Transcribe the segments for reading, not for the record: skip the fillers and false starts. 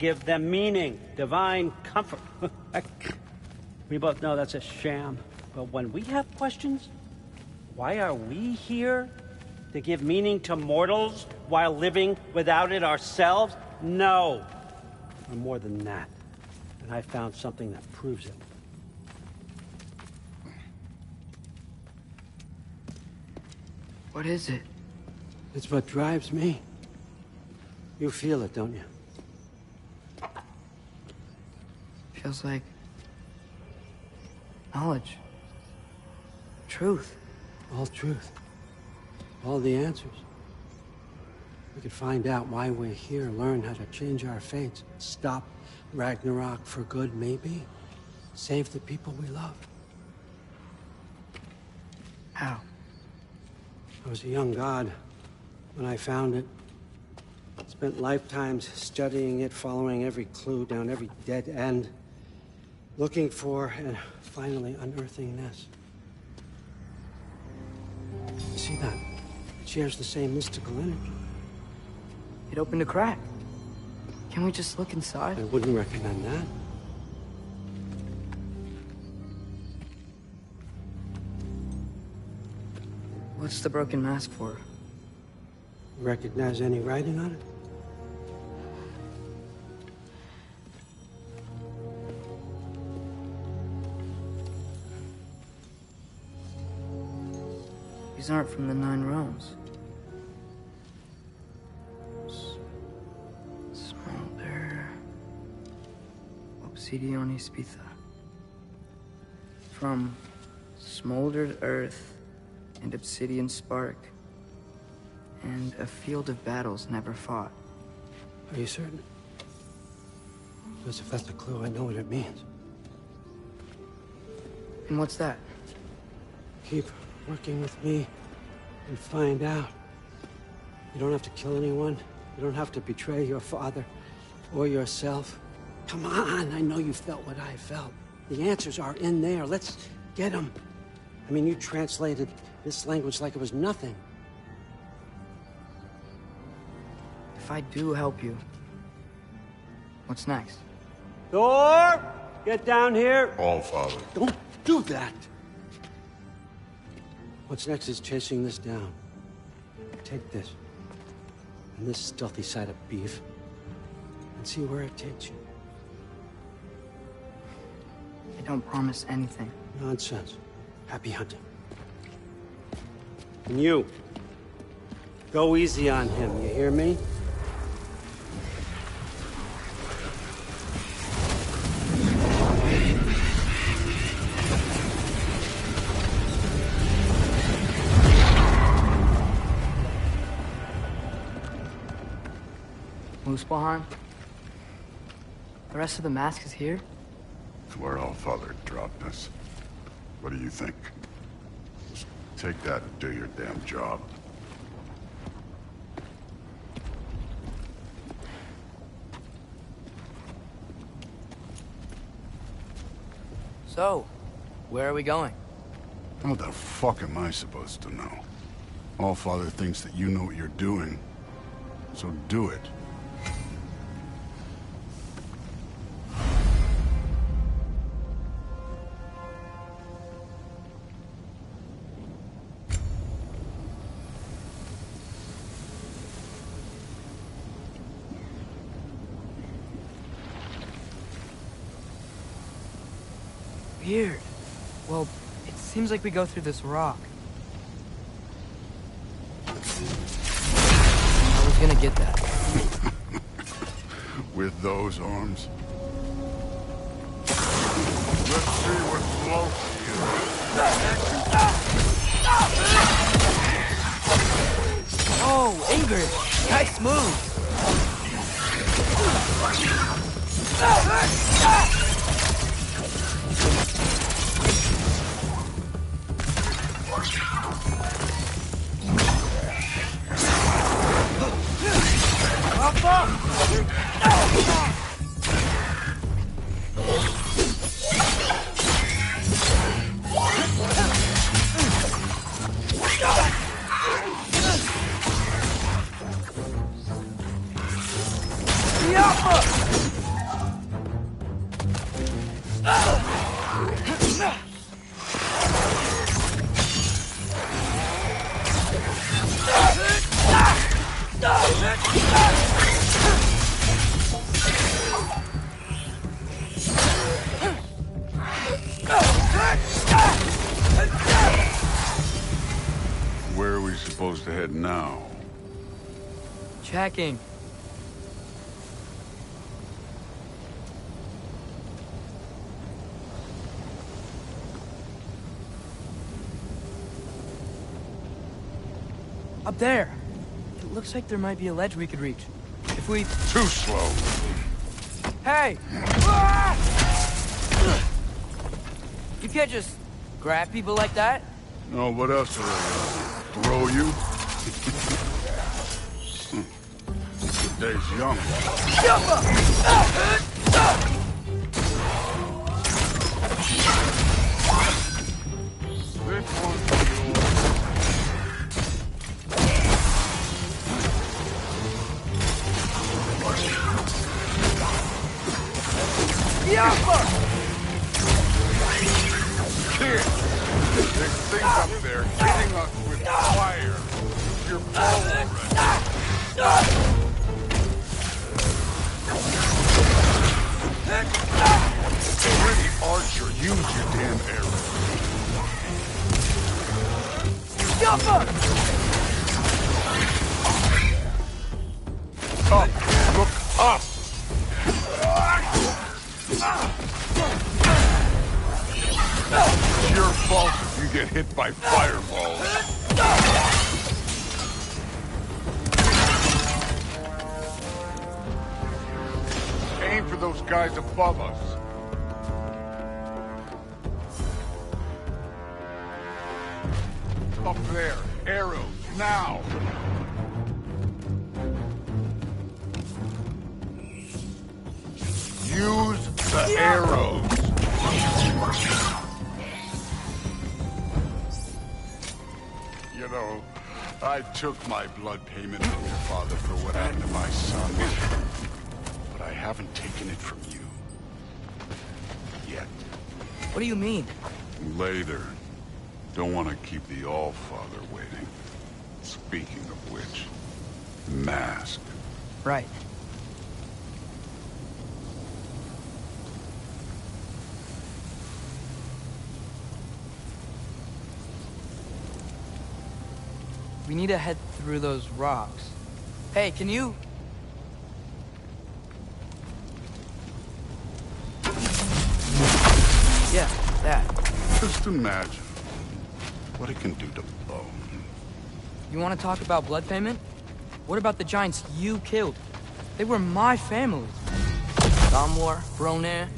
Give them meaning, divine comfort. We both know that's a sham. But when we have questions, why are we here? To give meaning to mortals while living without it ourselves? No. We're more than that. And I found something that proves it. What is it? It's what drives me. You feel it, don't you? Feels like knowledge. Truth. All truth. All the answers. We could find out why we're here, learn how to change our fates, stop Ragnarok for good, maybe. Save the people we love. How? I was a young god when I found it. Spent lifetimes studying it, following every clue down every dead end. Looking for and finally unearthing this. You see that? It shares the same mystical energy. It opened a crack. Can we just look inside? I wouldn't recommend that. What's the broken mask for? You recognize any writing on it? These aren't from the Nine Realms. Smolder... Obsidione Spitha. From smoldered earth and obsidian spark, and a field of battles never fought. Are you certain? Because if that's a clue, I know what it means. And what's that? Keep working with me and find out. You don't have to kill anyone. You don't have to betray your father or yourself. Come on, I know you felt what I felt. The answers are in there. Let's get them. I mean, you translated this language like it was nothing. If I do help you, what's next? Thor! Get down here! All Father. Don't do that! What's next is chasing this down. Take this, and this stealthy side of beef, and see where it takes you. I don't promise anything. Nonsense. Happy hunting. And you, go easy on him, you hear me? Muspelheim? The rest of the mask is here? It's where All Father dropped us. What do you think? Just take that and do your damn job. So, where are we going? How the fuck am I supposed to know? All Father thinks that you know what you're doing, so do it. Weird. Well, it seems like we go through this rock. I was gonna get that. With those arms? Let's see what Loki is. Oh, Ingrid! Nice move! now? Checking. Up there. It looks like there might be a ledge we could reach. If we... Too slow. Hey! Ah! You can't just grab people like that. No, what else are they gonna throw you? The day's young. This one's Kid, there's things up there hitting us with fire. You're already. Pretty archer, use your damn arrow. Up, look up. It's your fault if you get hit by fireballs. Aim for those guys above us. Up there, arrows, now! Use the arrows! You know, I took my blood payment from your father for what happened to my son. But I haven't taken it from you. Yet. What do you mean? Later. Don't want to keep the All-Father waiting. Speaking of which, mask. Right. We need to head through those rocks. Hey, can you... Yeah, that. Just imagine what it can do to bone. You want to talk about blood payment? What about the giants you killed? They were my family. Gamor, Bronir,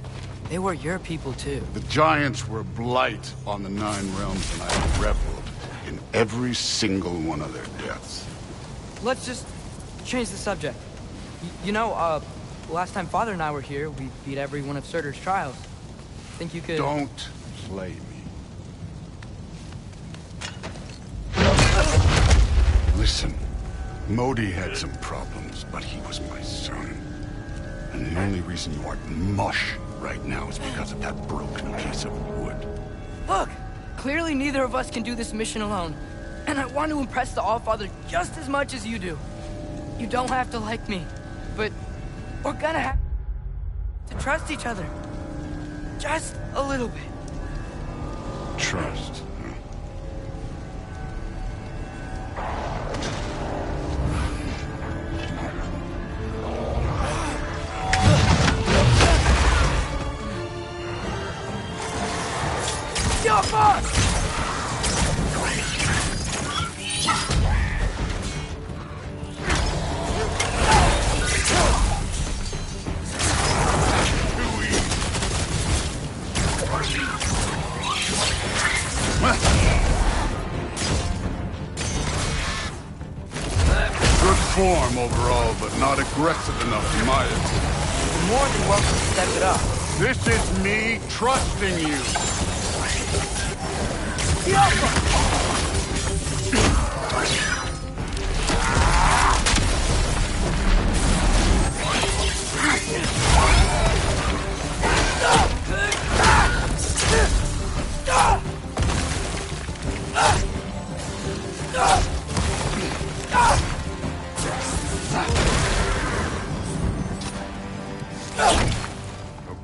they were your people too. The giants were blight on the 9 realms, and I reveled in every single one of their deaths. Let's just change the subject. You know, last time Father and I were here, we beat every one of Surtur's trials. Think you could... Don't play me. Listen, Modi had some problems, but he was my son. And the only reason you aren't mush right now is because of that broken piece of wood. Look! Clearly neither of us can do this mission alone. And I want to impress the All-Father just as much as you do. You don't have to like me, but we're gonna have to trust each other. Just a little bit. Trust. Good form overall, but not aggressive enough in my opinion. You're more than welcome to step it up. This is me trusting you.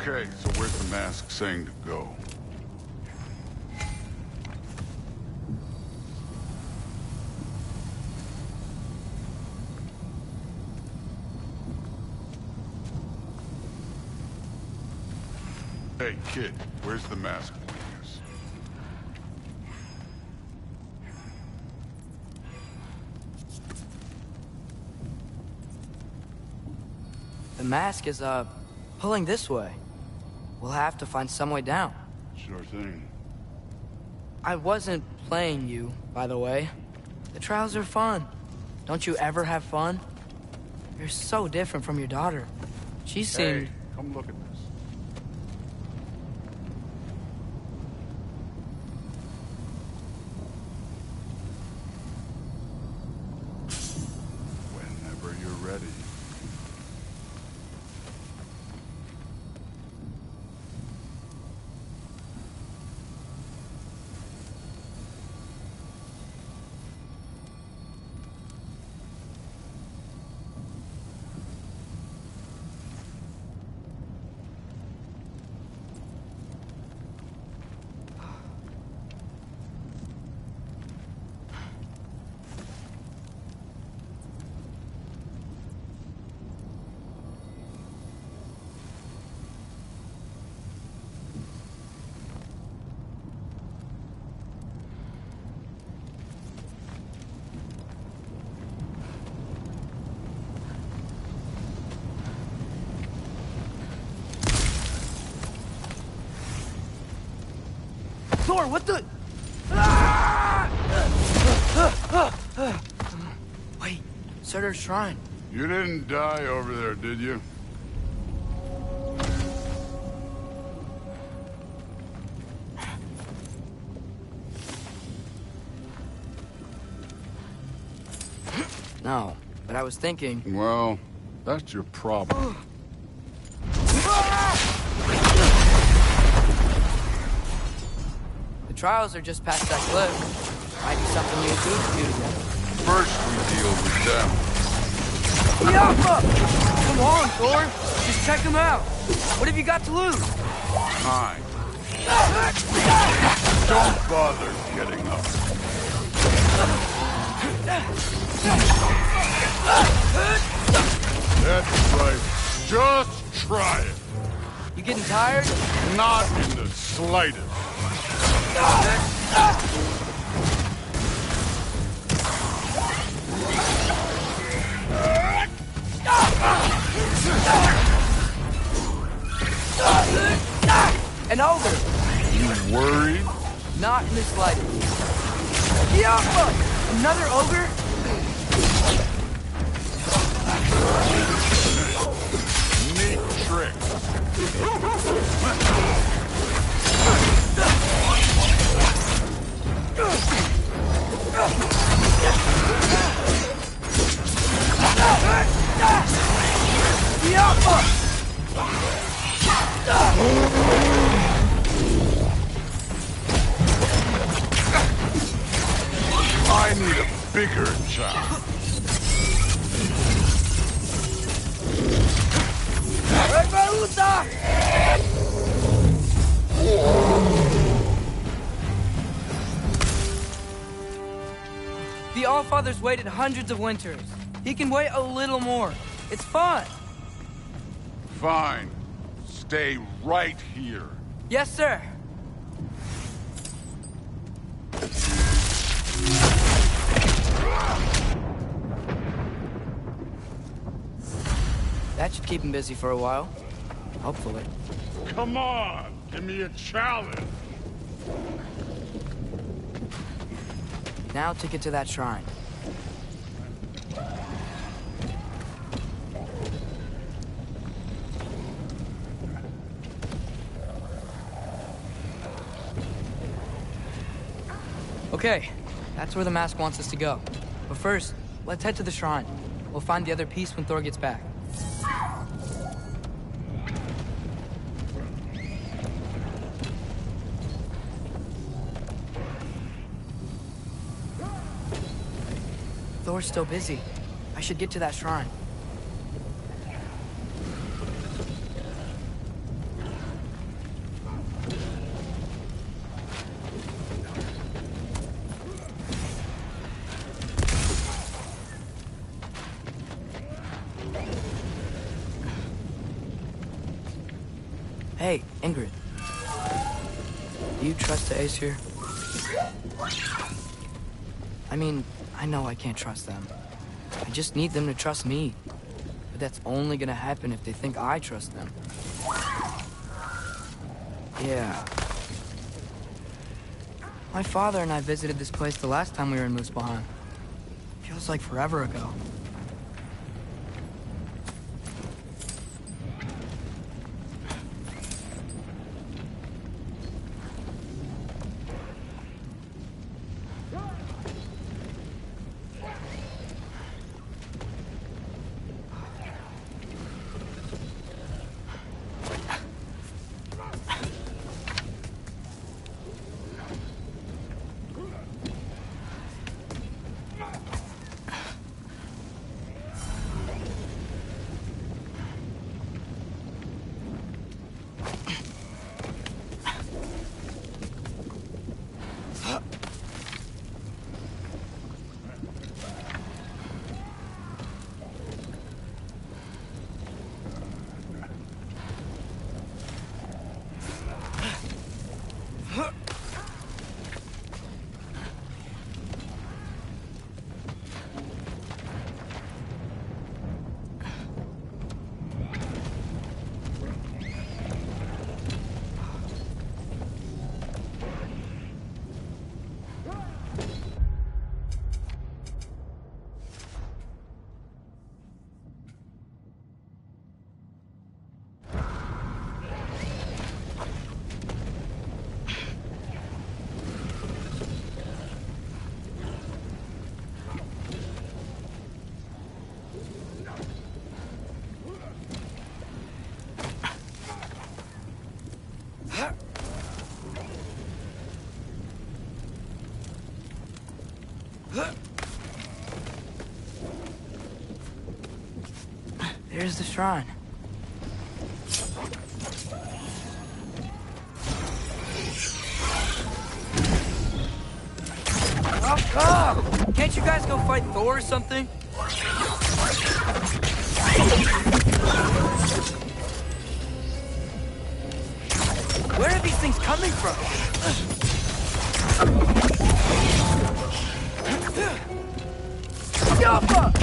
Okay, so where's the mask saying to go? Hey, kid, where's the mask leading us? The mask is, pulling this way. We'll have to find some way down. Sure thing. I wasn't playing you, by the way. The trials are fun. Don't you ever have fun? You're so different from your daughter. She seemed... Hey, come look at this. Whenever you're ready. Thor, what the... Wait, Surtur's shrine. You didn't die over there, did you? No, but I was thinking... Well, that's your problem. The trials are just past that cliff. Might be something you and Goose do together. First we deal with them. Yappa! Come on, Thor. Just check them out. What have you got to lose? Time. Don't bother getting up. That's right. Just try it. You getting tired? Not in the slightest. An ogre. You worried? Not in the slightest. Yappa! Another ogre? Neat trick. I need a bigger chop. The Allfather's waited hundreds of winters. He can wait a little more. It's fun. Fine. Stay right here. Yes, sir. That should keep him busy for a while. Hopefully. Come on, give me a challenge. Now to get to that shrine. Okay, that's where the mask wants us to go. But first, let's head to the shrine. We'll find the other piece when Thor gets back. Thor's still busy. I should get to that shrine. Hey, Ingrid. Do you trust the Aesir? I mean, I know I can't trust them. I just need them to trust me. But that's only gonna happen if they think I trust them. Yeah. My father and I visited this place the last time we were in Muspelheim. Feels like forever ago. There's the shrine. Oh! Can't you guys go fight Thor or something? Where are these things coming from? Yappa!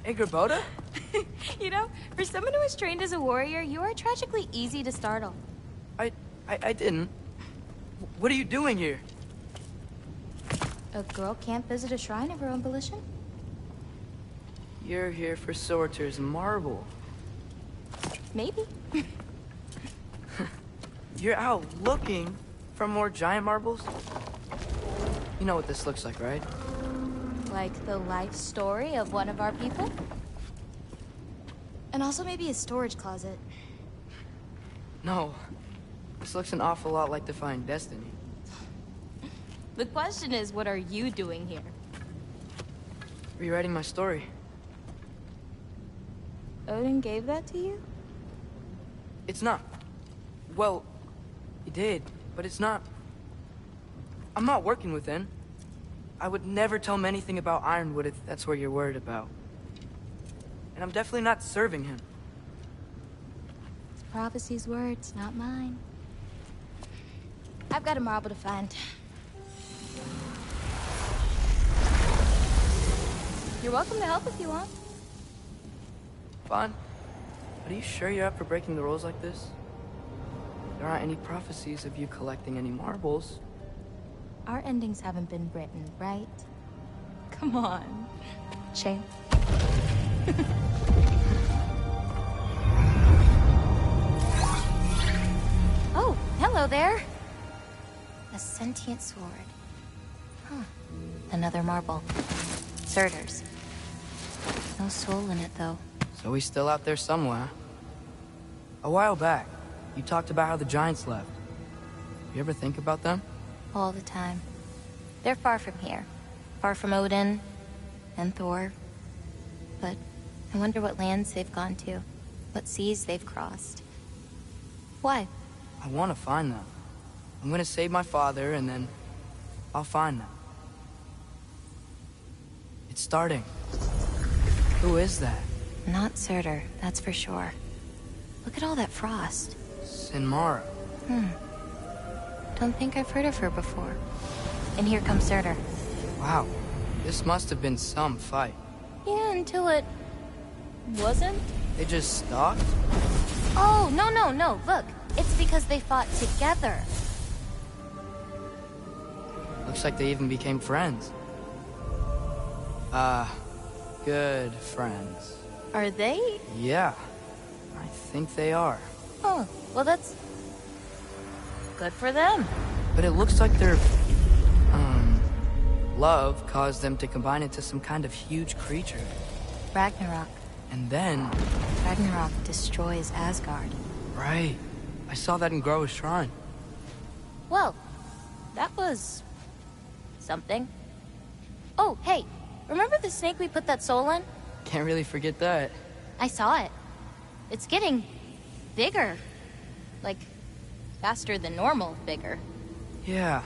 Hey, Gerboda? You know, for someone who was trained as a warrior, you are tragically easy to startle. I didn't. What are you doing here? A girl can't visit a shrine of her own volition? You're here for Sorter's marble. Maybe. You're out looking for more giant marbles? You know what this looks like, right? Like the life story of one of our people? And also maybe a storage closet. No. This looks an awful lot like Defying Destiny. The question is, what are you doing here? Rewriting my story. Odin gave that to you? It's not. Well, he did, but it's not. I'm not working with him. I would never tell him anything about Ironwood if that's what you're worried about. And I'm definitely not serving him. It's Prophecy's words, not mine. I've got a marble to find. You're welcome to help if you want. Fine. But are you sure you're up for breaking the rules like this? There aren't any prophecies of you collecting any marbles. Our endings haven't been written, right? Come on. Shame. Oh, hello there. A sentient sword. Huh. Another marble. Surtur's. No soul in it, though. So he's still out there somewhere. A while back, you talked about how the Giants left. You ever think about them? All the time. They're far from here. Far from Odin and Thor. But I wonder what lands they've gone to. What seas they've crossed. Why? I want to find them. I'm gonna save my father, and then I'll find them. It's starting. Who is that? Not Surtur, that's for sure. Look at all that frost. Sinmara. Don't think I've heard of her before. And here comes Surtur. Wow. This must have been some fight. Yeah, until it... wasn't? They just stalked? Oh, no. Look, it's because they fought together. Looks like they even became friends. Good friends. Are they? Yeah. I think they are. Oh, well that's... good for them. But it looks like their... love caused them to combine into some kind of huge creature. Ragnarok. And then... Ragnarok destroys Asgard. Right. I saw that in Groa's shrine. Well, that was... something. Oh, hey, remember the snake we put that soul in? Can't really forget that. I saw it. It's getting... bigger. Like, faster than normal bigger. Yeah,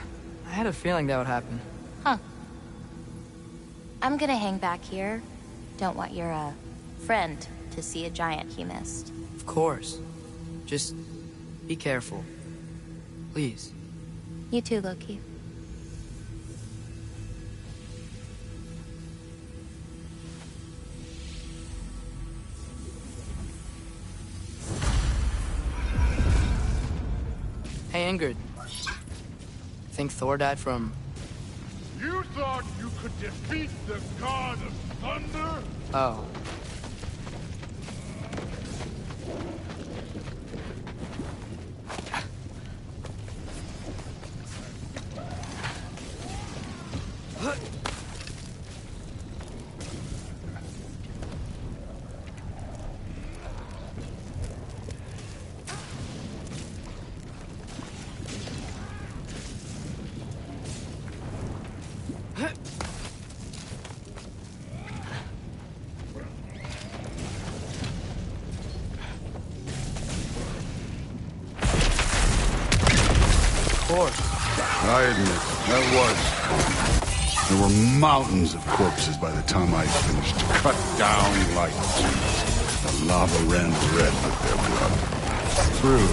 I had a feeling that would happen. Huh. I'm gonna hang back here. Don't want your, friend to see a giant he missed. Of course. Just be careful. Please. You too, Loki. Hey, Ingrid. Think Thor died from... You thought you could defeat the god of thunder? Oh. I admit, that was. There were mountains of corpses by the time I finished. Cut down like the lava ran red with their blood. True.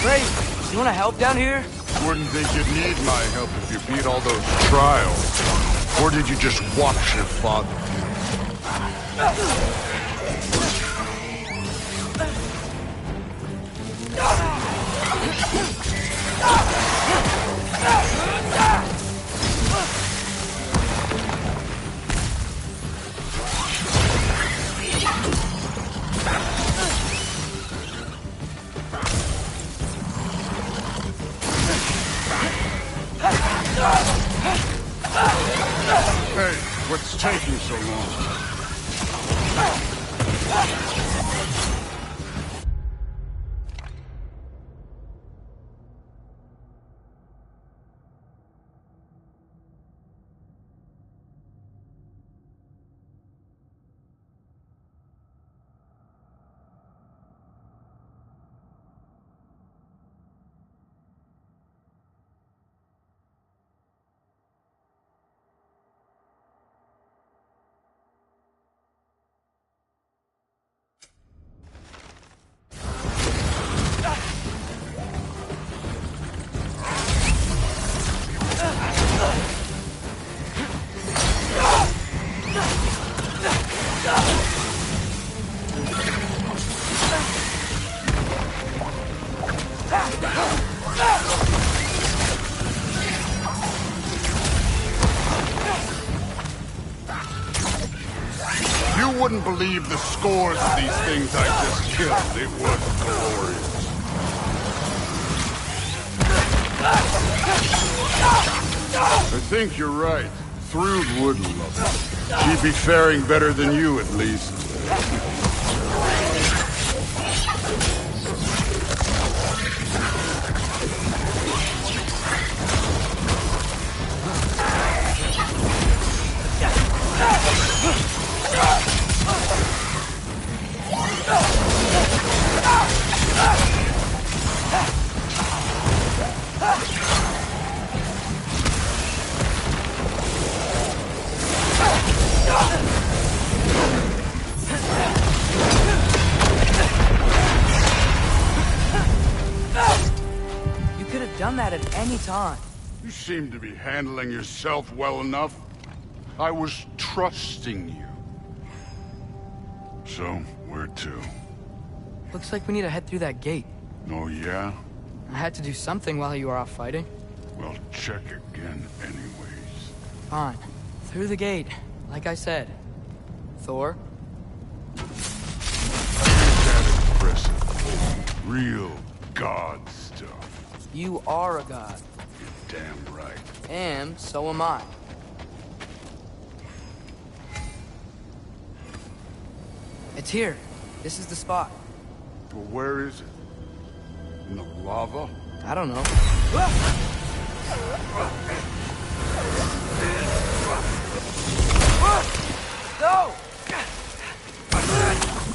Great! You wanna help down here? Wouldn't think you'd need my help if you beat all those trials. Or did you just watch your father? Hey, What's taking so long? You wouldn't believe the scores of these things I just killed. It was glorious. I think you're right. Thrud would love it. She'd be faring better than you, at least. You could have done that at any time. You seem to be handling yourself well enough. I was trusting you. So, where to? Looks like we need to head through that gate. Oh, yeah? I had to do something while you were off fighting. Well, check again anyways. Fine. Through the gate, like I said. Thor? That impressive. Real god stuff. You are a god. You're damn right. And so am I. It's here. This is the spot. Well, where is it? In the lava? I don't know. No!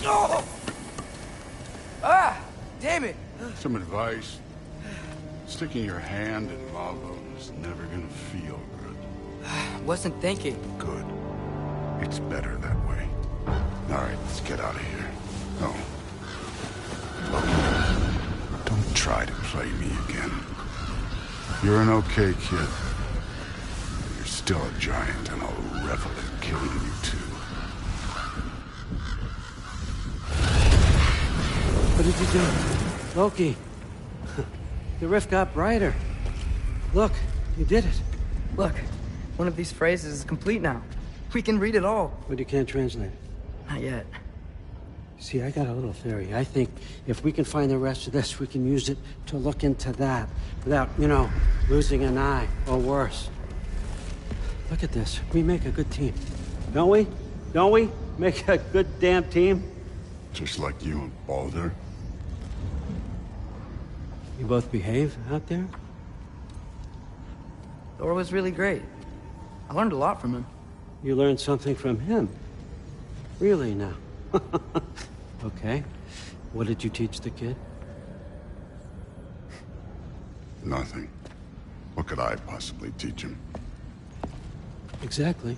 No! Ah! Damn it! Some advice. Sticking your hand in lava is never gonna feel good. Wasn't thinking. Good. It's better that way. All right, let's get out of here. Oh. Look, don't try to play me again. You're an okay kid. You're still a giant, and I'll revel in killing you too. What did you do? Loki. The rift got brighter. Look, you did it. Look, one of these phrases is complete now. We can read it all. But you can't translate it. Not yet. See, I got a little theory. I think if we can find the rest of this, we can use it to look into that without, you know, losing an eye or worse. Look at this. We make a good team. Don't we? Don't we? Make a good damn team? Just like you and Baldur. You both behave out there? Thor was really great. I learned a lot from him. You learned something from him? Really now? Okay. What did you teach the kid? Nothing. What could I possibly teach him? Exactly.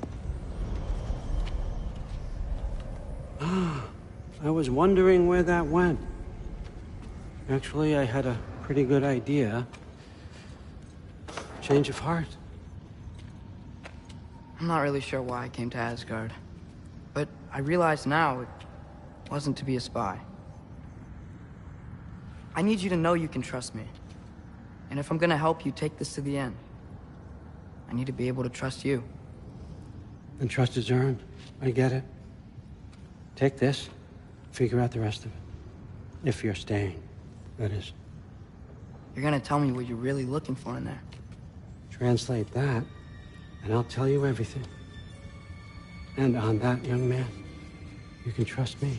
Ah, I was wondering where that went. Actually, I had a pretty good idea. Change of heart. I'm not really sure why I came to Asgard. But I realize now it wasn't to be a spy. I need you to know you can trust me. And if I'm gonna help you take this to the end, I need to be able to trust you. And trust is earned. I get it. Take this, figure out the rest of it. If you're staying, that is. You're gonna tell me what you're really looking for in there. Translate that, and I'll tell you everything. And on that, young man, you can trust me.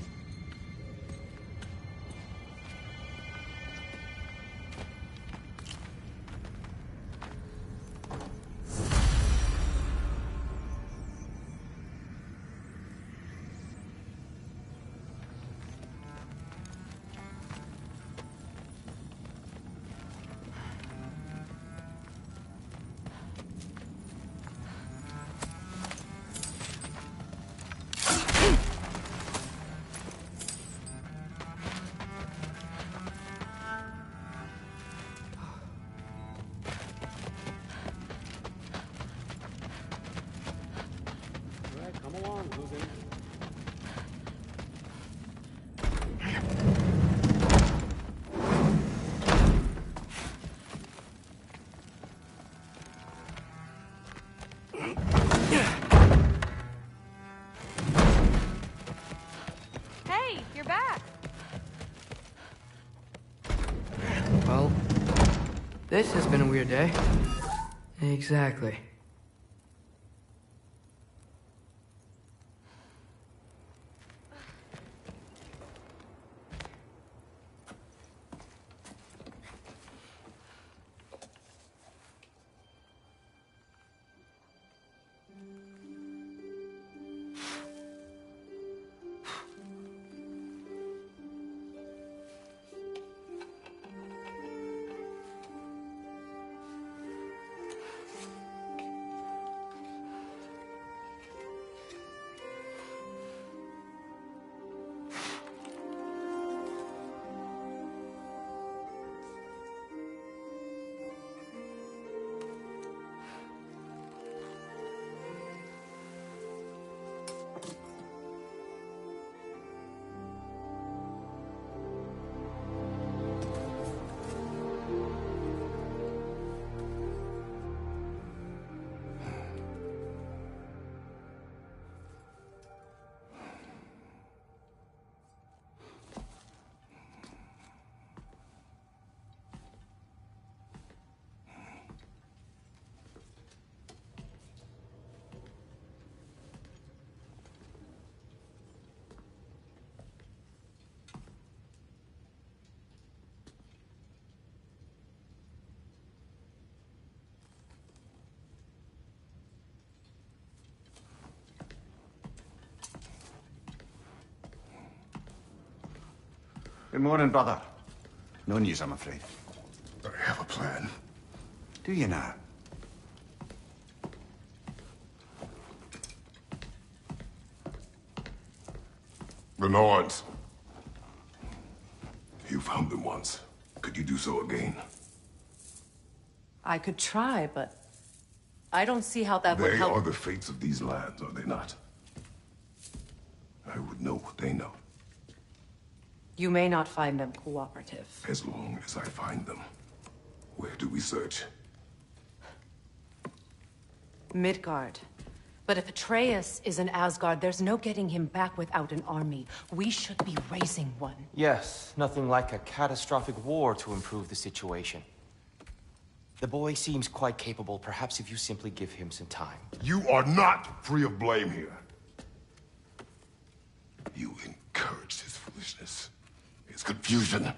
Hey, you're back. Well, this has been a weird day. Exactly. Good morning, brother. No news, I'm afraid. I have a plan. Do you now? The Norns. You found them once. Could you do so again? I could try, but I don't see how that would They help. are the fates of these lands, are they not? I would know what they know, You may not find them cooperative. as long as I find them. Where do we search? Midgard. But if Atreus is in Asgard, there's no getting him back without an army. We should be raising one. Yes, nothing like a catastrophic war to improve the situation. The boy seems quite capable. Perhaps if you simply give him some time. You are not free of blame here. You encouraged his foolishness, his confusion.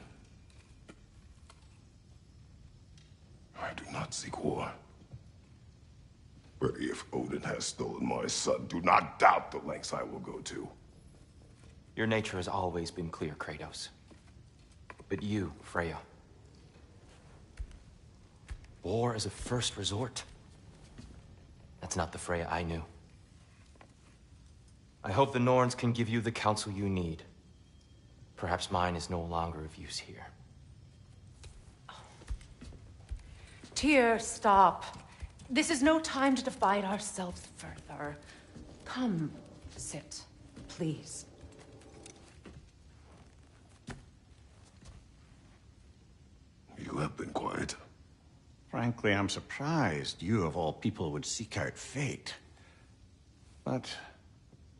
I do not seek war. But if Odin has stolen my son, do not doubt the lengths I will go to. Your nature has always been clear, Kratos. But you, Freya. War as a first resort. That's not the Freya I knew. I hope the Norns can give you the counsel you need. Perhaps mine is no longer of use here. Tyr, stop. This is no time to divide ourselves further. Come, sit, please. You have been quiet. Frankly, I'm surprised you, of all people, would seek out fate. But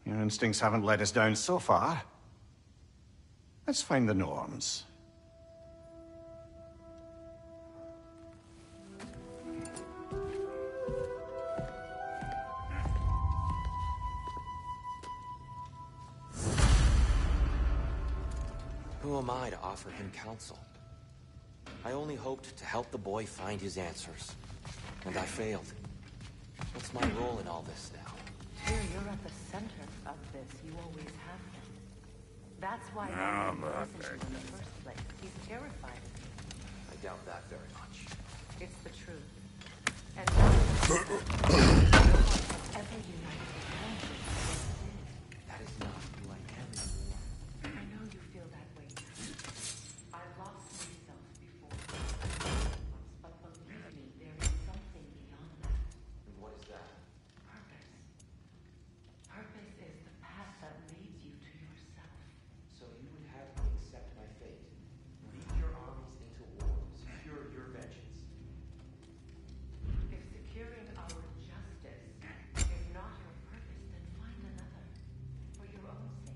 your instincts haven't let us down so far. Let's find the Norns. Who am I to offer him counsel? I only hoped to help the boy find his answers. And I failed. What's my role in all this now? Tyr, you're at the center of this. You always have been. That's why I didn't listen to him in the first place. He's terrified of you. I doubt that very much. It's the truth. And that's ever united around you. That is not who I am anymore. I know you feel that way too. I've lost myself before. But believe me, there is something beyond that. And what is that? Purpose. Purpose is the path that leads you to yourself. So you would have me accept my fate, lead your armies into war, secure your vengeance. If securing our justice is not your purpose, then find another. For your own sake.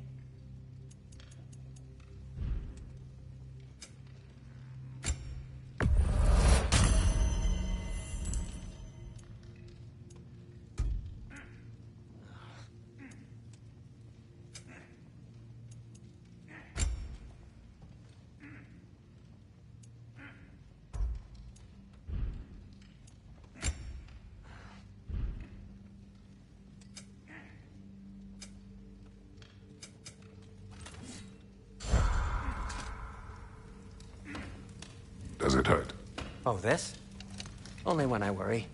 Does it hurt? Oh, this? Only when I worry.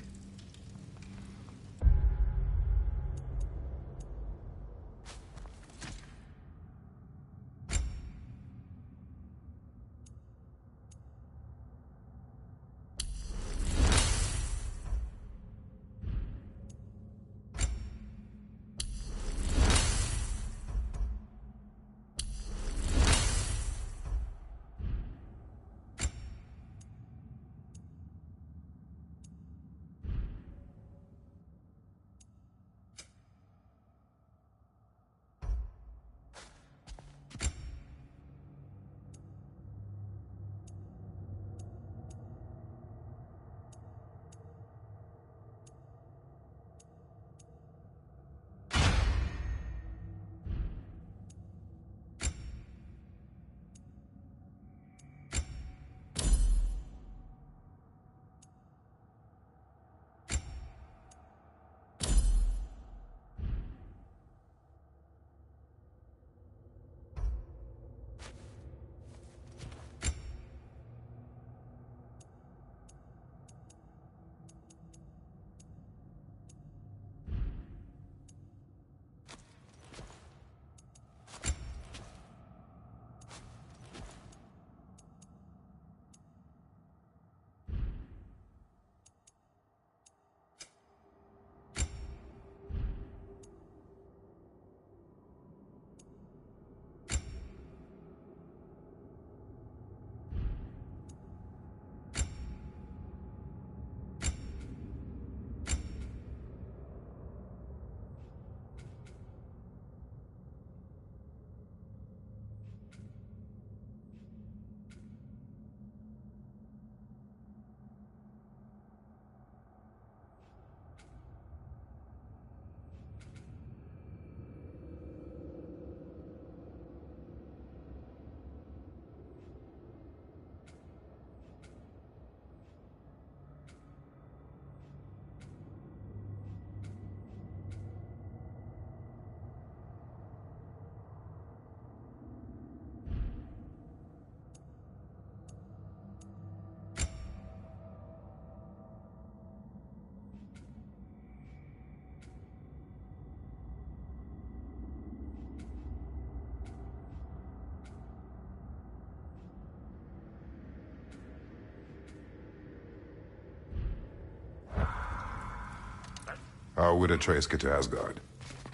How would Atreus get to Asgard?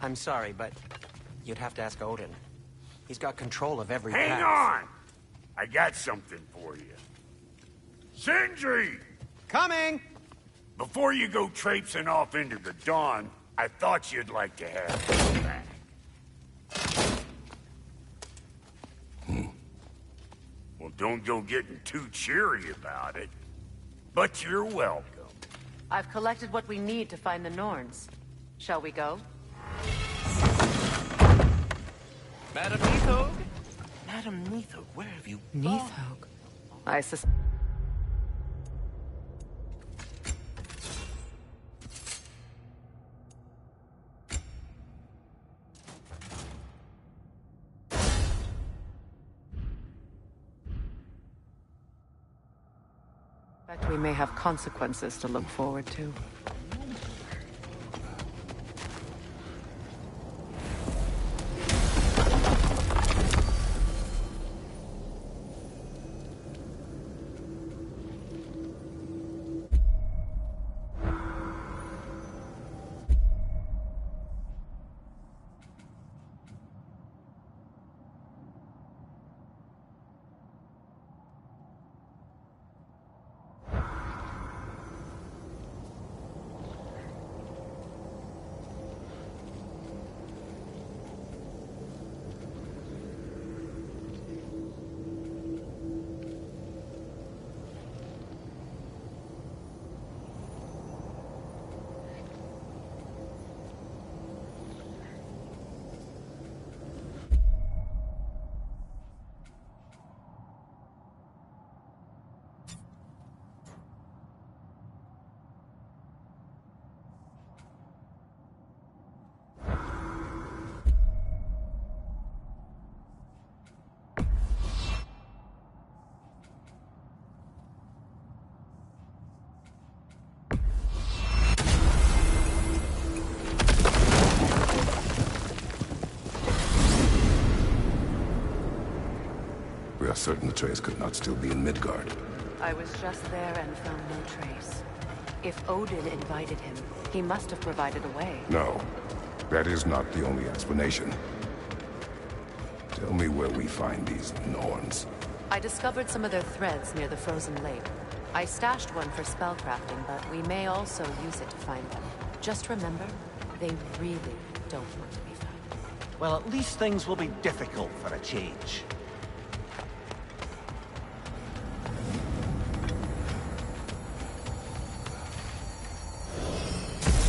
I'm sorry, but you'd have to ask Odin. He's got control of every Hang path. on! I got something for you. Sindri! Coming! Before you go traipsing off into the dawn, I thought you'd like to have this back. Well, don't go getting too cheery about it. But you're welcome. I've collected what we need to find the Norns. Shall we go? Madam Nithog? Madam Neathog, where have you Neathog? I suspect. We may have consequences to look forward to. We are certain the trace could not still be in Midgard. I was just there and found no trace. If Odin invited him, he must have provided a way. No, that is not the only explanation. Tell me where we find these Norns. I discovered some of their threads near the frozen lake. I stashed one for spellcrafting, but we may also use it to find them. Just remember, they really don't want to be found. Well, at least things will be difficult for a change.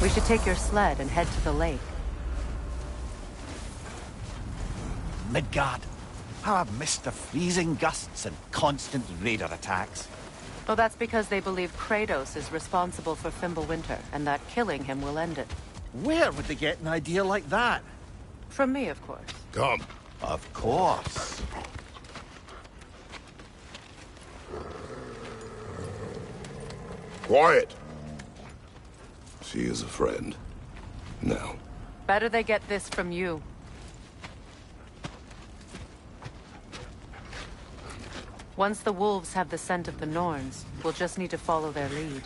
We should take your sled and head to the lake. Midgard. How I've missed the freezing gusts and constant raider attacks. Well, that's because they believe Kratos is responsible for Fimbulwinter, and that killing him will end it. Where would they get an idea like that? From me, of course. Come. Of course. Quiet. She is a friend. Now. Better they get this from you. Once the wolves have the scent of the Norns, we'll just need to follow their lead.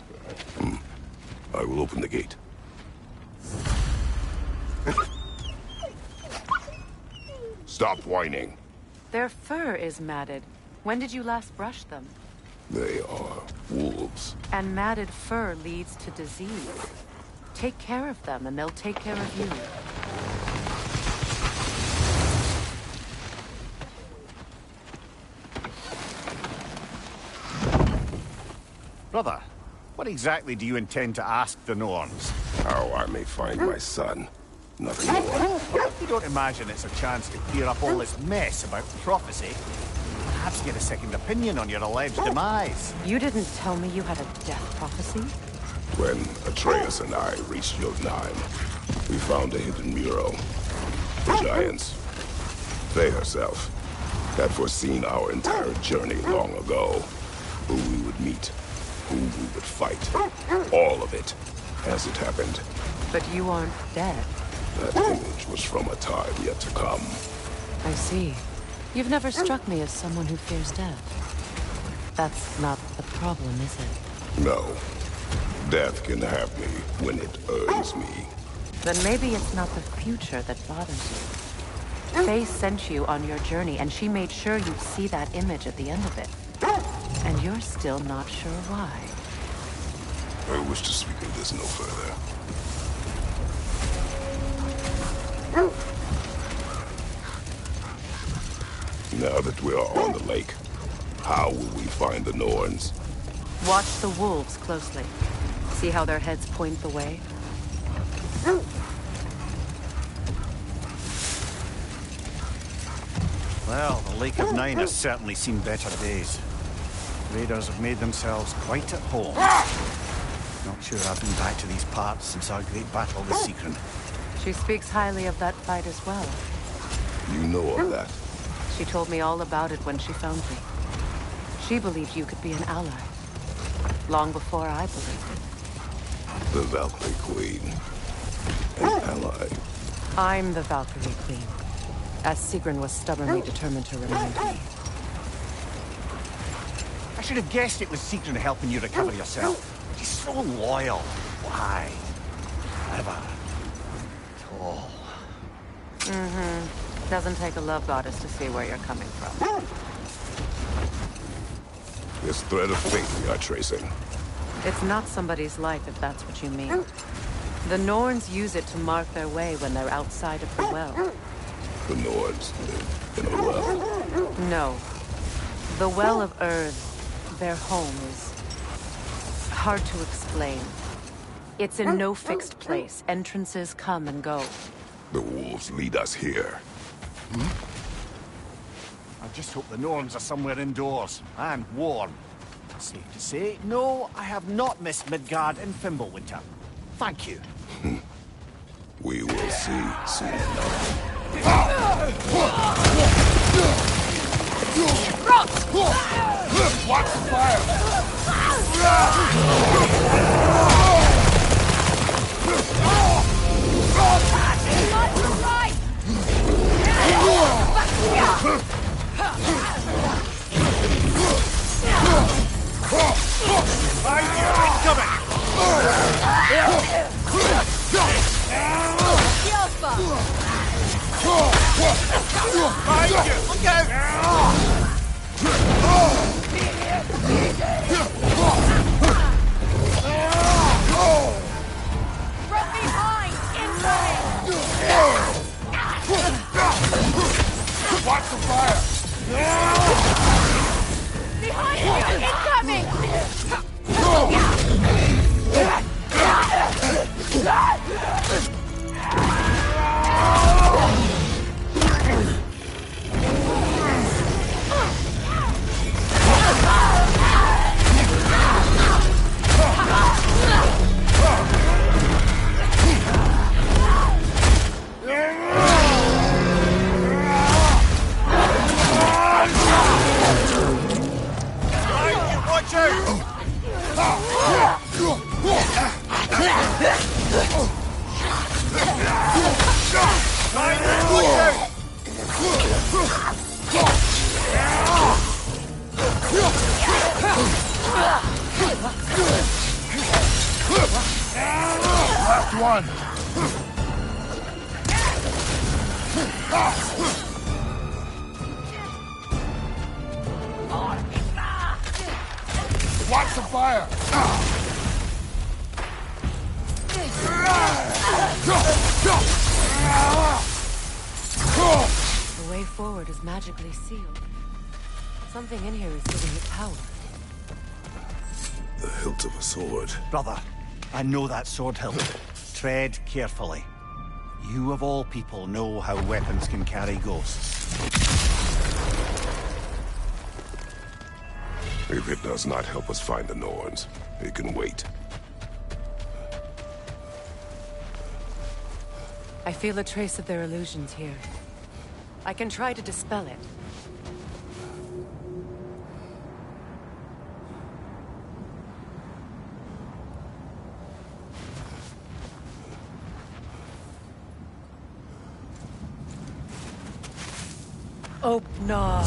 I will open the gate. Stop whining. Their fur is matted. When did you last brush them? They are wolves. And matted fur leads to disease. Take care of them, and they'll take care of you. Brother, what exactly do you intend to ask the Norns? How I may find my son. Nothing more. You don't imagine it's a chance to clear up all this mess about prophecy? Perhaps get a second opinion on your alleged demise. You didn't tell me you had a death prophecy? When Atreus and I reached Jotunheim, we found a hidden mural. The giants, they herself, had foreseen our entire journey long ago. Who we would meet, who we would fight. All of it, as it happened. But you aren't dead. That image was from a time yet to come. I see. You've never struck me as someone who fears death. That's not the problem, is it? No. Death can have me when it earns me. Then maybe it's not the future that bothers you. Faye sent you on your journey, and she made sure you'd see that image at the end of it. And you're still not sure why. I wish to speak of this no further. Now that we are on the lake, how will we find the Norns? Watch the wolves closely. See how their heads point the way? Well, the Lake of Nine has certainly seen better days. Raiders have made themselves quite at home. Not sure I've been back to these parts since our great battle with Seekron. She speaks highly of that fight as well. You know of that? She told me all about it when she found me. She believed you could be an ally. Long before I believed it. The Valkyrie Queen. An ally. I'm the Valkyrie Queen. As Seekron was stubbornly determined to remind me. I should have guessed it was Seekron helping you recover yourself. She's so loyal. Why? Never. At all. Mm-hmm. Doesn't take a love goddess to see where you're coming from. This thread of fate we are tracing. It's not somebody's life, if that's what you mean. The Norns use it to mark their way when they're outside of the well. The Nords live in a well. No. The Well of Earth, their home, is hard to explain. It's in no fixed place. Entrances come and go. The wolves lead us here. I just hope the Norns are somewhere indoors, and warm. Safe to say, no, I have not missed Midgard and Fimbulwinter. Thank you. We will see soon enough. Watch the fire! Watch the fire! Behind you! Incoming! Last one! Watch the fire! The way forward is magically sealed. Something in here is giving it power. The hilt of a sword. Brother, I know that sword hilt. Tread carefully. You of all people know how weapons can carry ghosts. If it does not help us find the Norns, it can wait. I feel a trace of their illusions here. I can try to dispel it. Oh, no.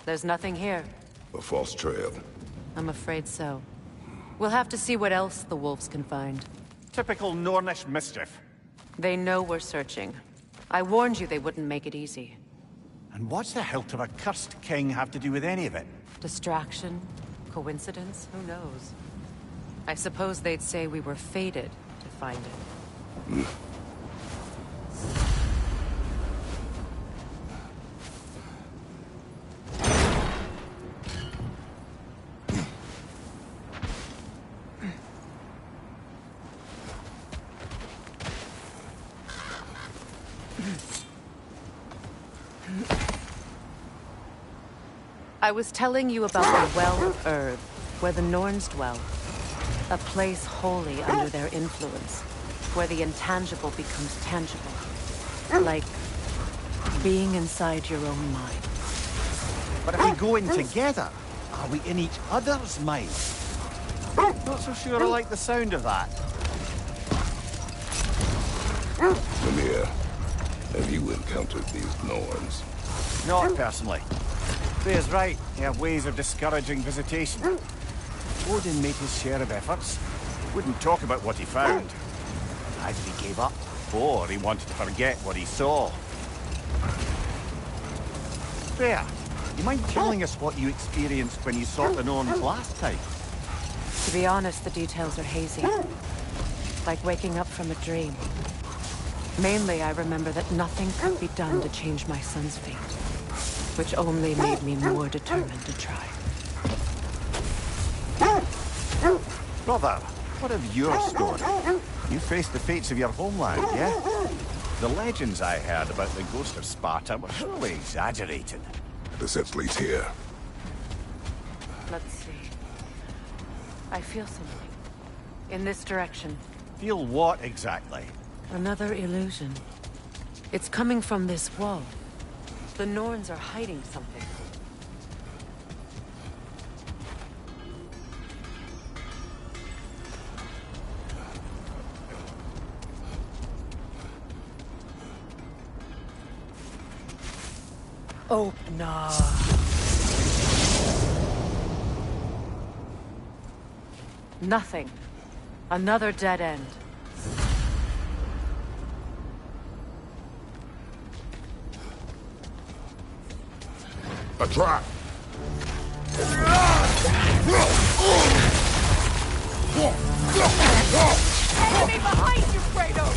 There's nothing here. A false trail. I'm afraid so. We'll have to see what else the wolves can find. Typical Nornish mischief. They know we're searching. I warned you they wouldn't make it easy. And what's the hilt of a cursed king have to do with any of it? Distraction? Coincidence? Who knows? I suppose they'd say we were fated to find it. I was telling you about the Well of Earth, where the Norns dwell. A place wholly under their influence, where the intangible becomes tangible. Like being inside your own mind. But if we go in together, are we in each other's minds? Not so sure I like the sound of that. Mimir, have you encountered these Norns? Not personally. Freya's right. They have ways of discouraging visitation. Odin made his share of efforts. Wouldn't talk about what he found. Either he gave up, or he wanted to forget what he saw. Freya, you mind telling us what you experienced when you sought the Norns last time? To be honest, the details are hazy. Like waking up from a dream. Mainly, I remember that nothing could be done to change my son's fate. Which only made me more determined to try. Brother, what of your story? You faced the fates of your homeland, yeah? The legends I heard about the ghost of Sparta were surely exaggerated. The set leads here. Let's see. I feel something. In this direction. Feel what exactly? Another illusion. It's coming from this wall. The Norns are hiding something. Oh, nah. Nothing. Another dead end. A trap! Enemy behind you, Kratos!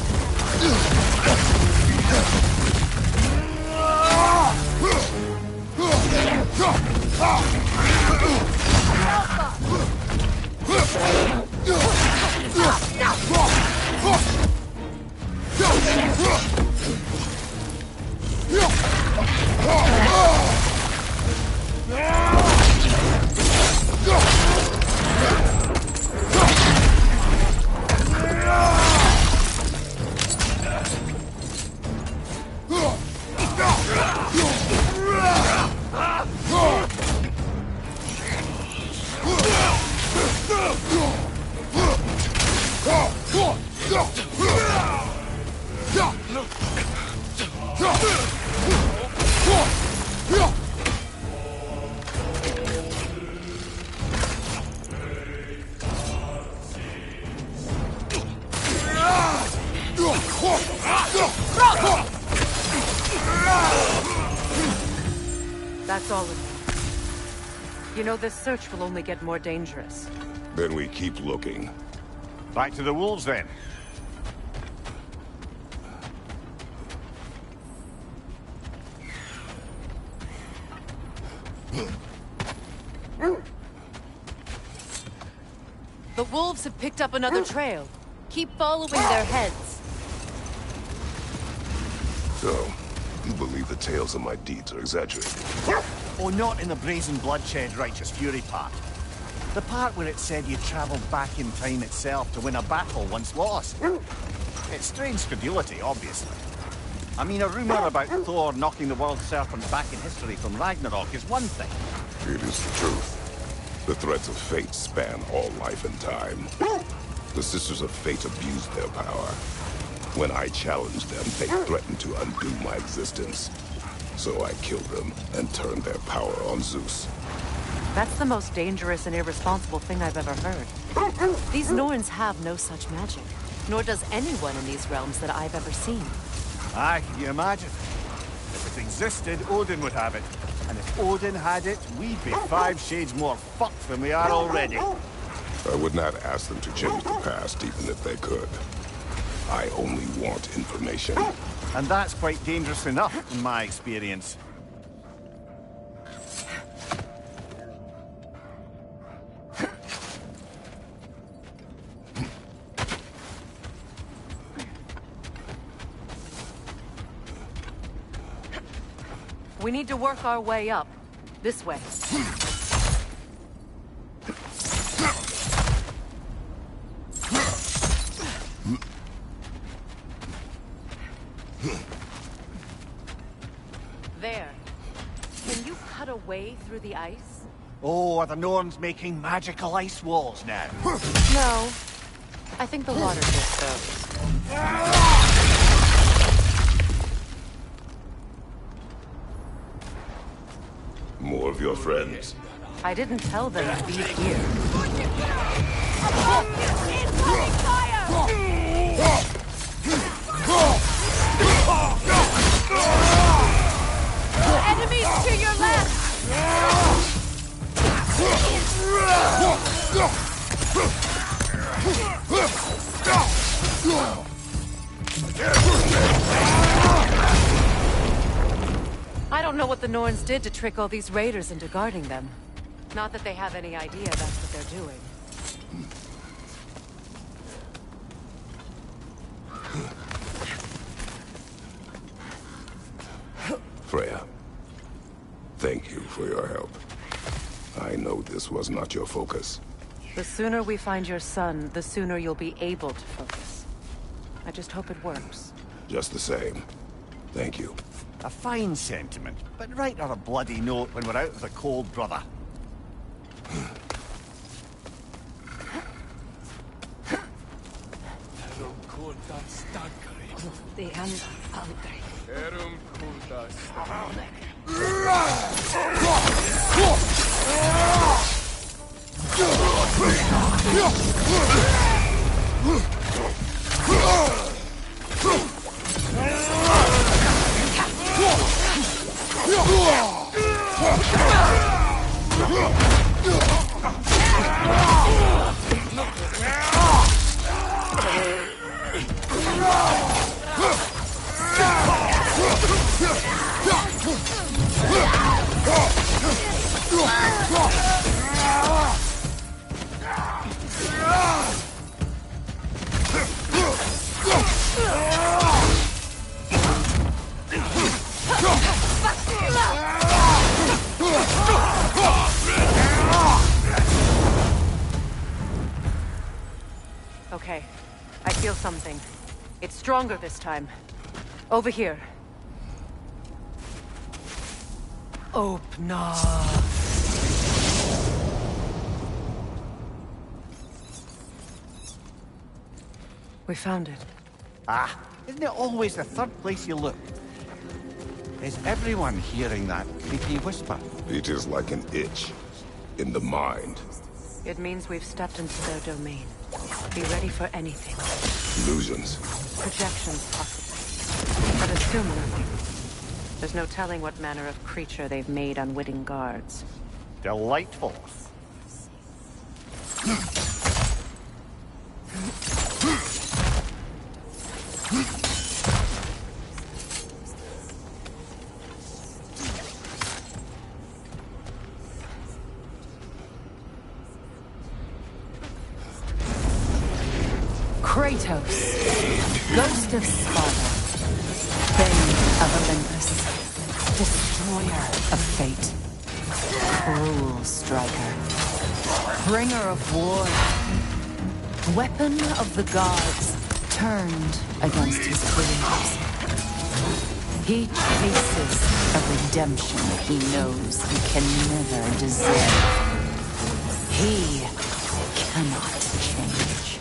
That's all of them. You know, this search will only get more dangerous. Then we keep looking. Back to the wolves, then. The wolves have picked up another trail. Keep following their heads. So, you believe the tales of my deeds are exaggerated? Oh, not in the brazen bloodshed righteous fury part. The part where it said you travelled back in time itself to win a battle once lost. It's strange credulity, obviously. I mean, a rumour about Thor knocking the world serpent back in history from Ragnarok is one thing. It is the truth. The threads of fate span all life and time. The Sisters of Fate abused their power. When I challenged them, they threatened to undo my existence. So I killed them and turned their power on Zeus. That's the most dangerous and irresponsible thing I've ever heard. These Norns have no such magic, nor does anyone in these realms that I've ever seen. Aye, can you imagine? If it existed, Odin would have it. And if Odin had it, we'd be 5 shades more fucked than we are already. I would not ask them to change the past, even if they could. I only want information. And that's quite dangerous enough, in my experience. We need to work our way up. This way. There. Can you cut a way through the ice? Oh, are the Norns making magical ice walls now? No. I think the water just goes. More of your friends. I didn't tell them to be here. Incoming fire! Enemies to your left! I don't know what the Norns did to trick all these raiders into guarding them. Not that they have any idea that's what they're doing. Freya, thank you for your help. I know this was not your focus. The sooner we find your son, the sooner you'll be able to focus. I just hope it works. Just the same. Thank you. A fine sentiment, but write her a bloody note when we're out of the cold, brother. Okay, I feel something. It's stronger this time. Over here. Opna. We found it. Ah, isn't it always the third place you look? Is everyone hearing that creepy whisper? It is like an itch in the mind. It means we've stepped into their domain. Be ready for anything. Illusions. Projections, possibly. But assume nothing. There's no telling what manner of creature they've made unwitting guards. Delightful. Kratos, Ghost of Sparta, Bane of Olympus, Destroyer of Fate, Cruel Striker, Bringer of War, Weapon of the Gods, turned against his creators. He chases a redemption he knows he can never deserve. He cannot change.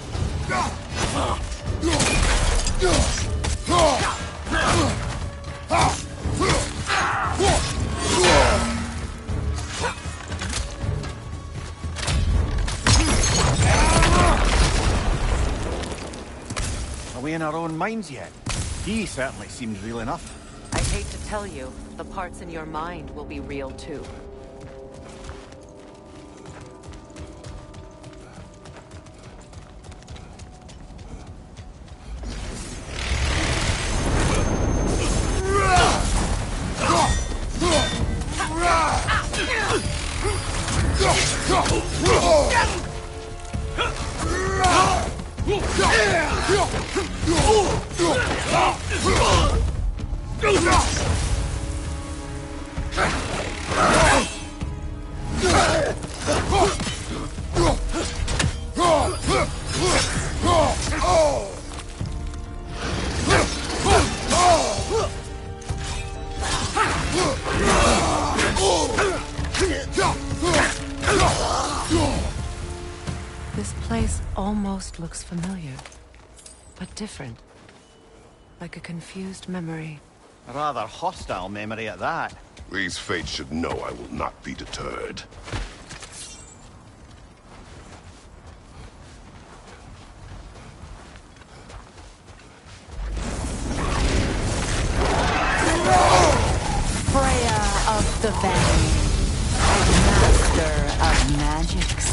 Are we in our own minds yet? He certainly seemed real enough. I hate to tell you, the parts in your mind will be real too. This place almost looks familiar, but different. Like a confused memory. A rather hostile memory at that. These fates should know I will not be deterred. Freya of the Valley, Master of Magics,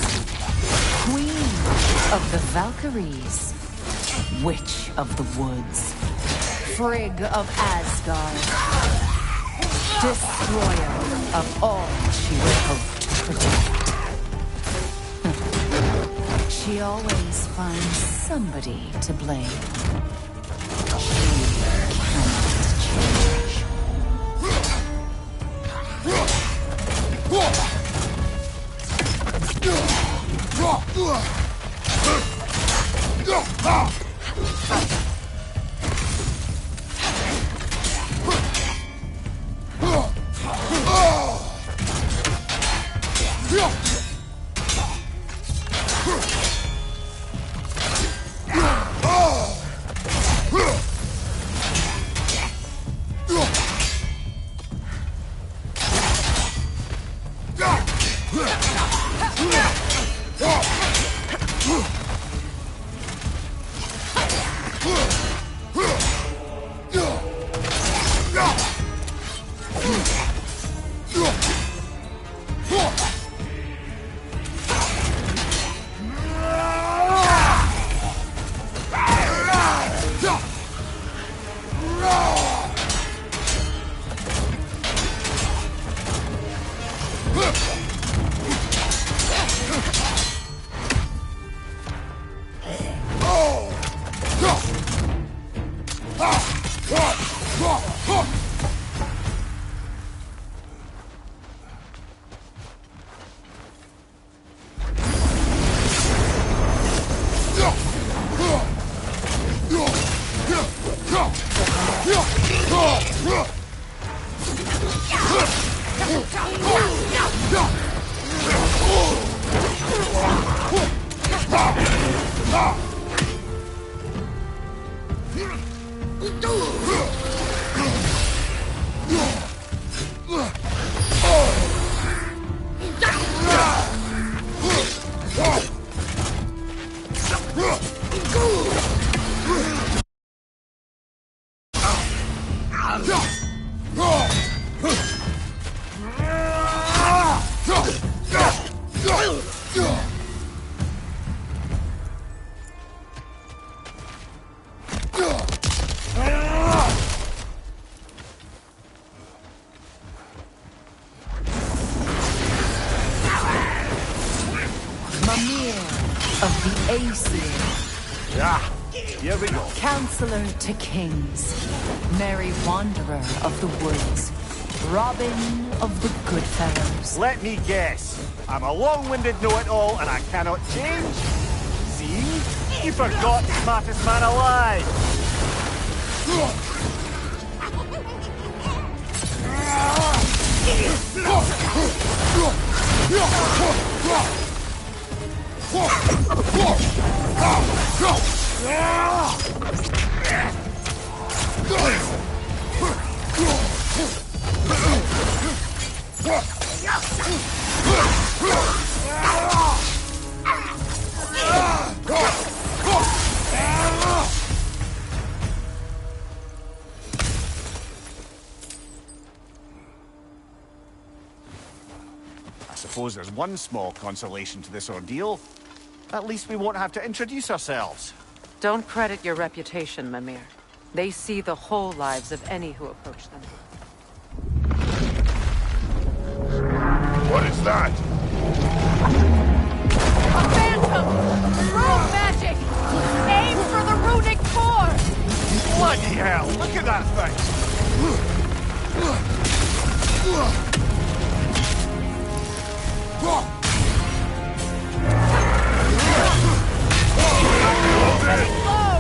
Queen of the Valkyries, Witch of the Woods, Frigg of Asgard, Destroyer of all she would hope to protect. She always finds somebody to blame. She cannot change. Counselor to kings, merry wanderer of the woods, Robin of the Goodfellows. Let me guess. I'm a long-winded know-it-all and I cannot change? See? You forgot the smartest man alive! I suppose there's one small consolation to this ordeal. At least we won't have to introduce ourselves. Don't credit your reputation, Mimir. They see the whole lives of any who approach them. What is that? A phantom! Rune magic! Aim for the runic core! Bloody hell! Look at that thing!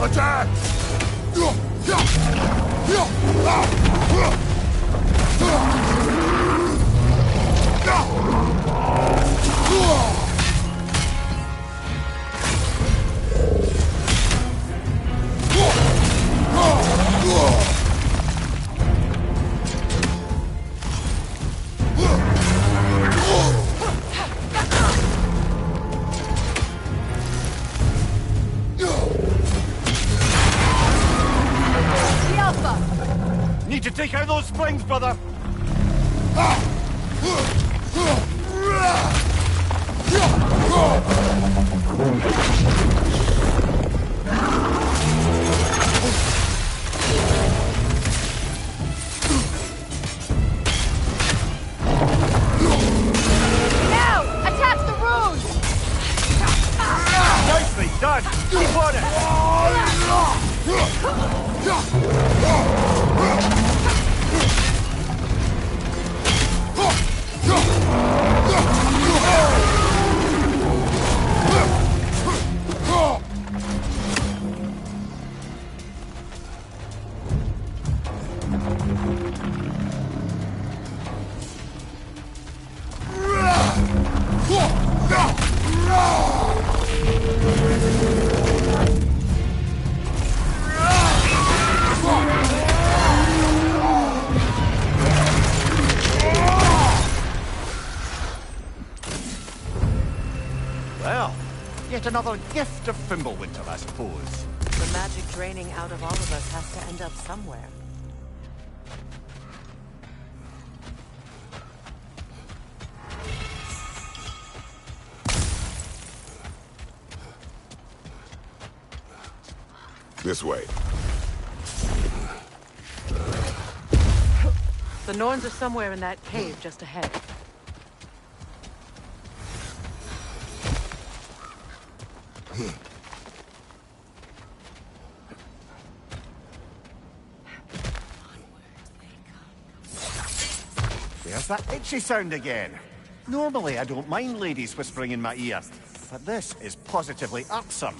Attack! Take out those springs, brother! Now! Attack the runes! Nicely done! Keep on it! Well, yet another gift of Fimbulwinter, I suppose. The magic draining out of all of us has to end up somewhere. This way. The Norns are somewhere in that cave just ahead. There's that itchy sound again. Normally I don't mind ladies whispering in my ear, but this is positively irksome.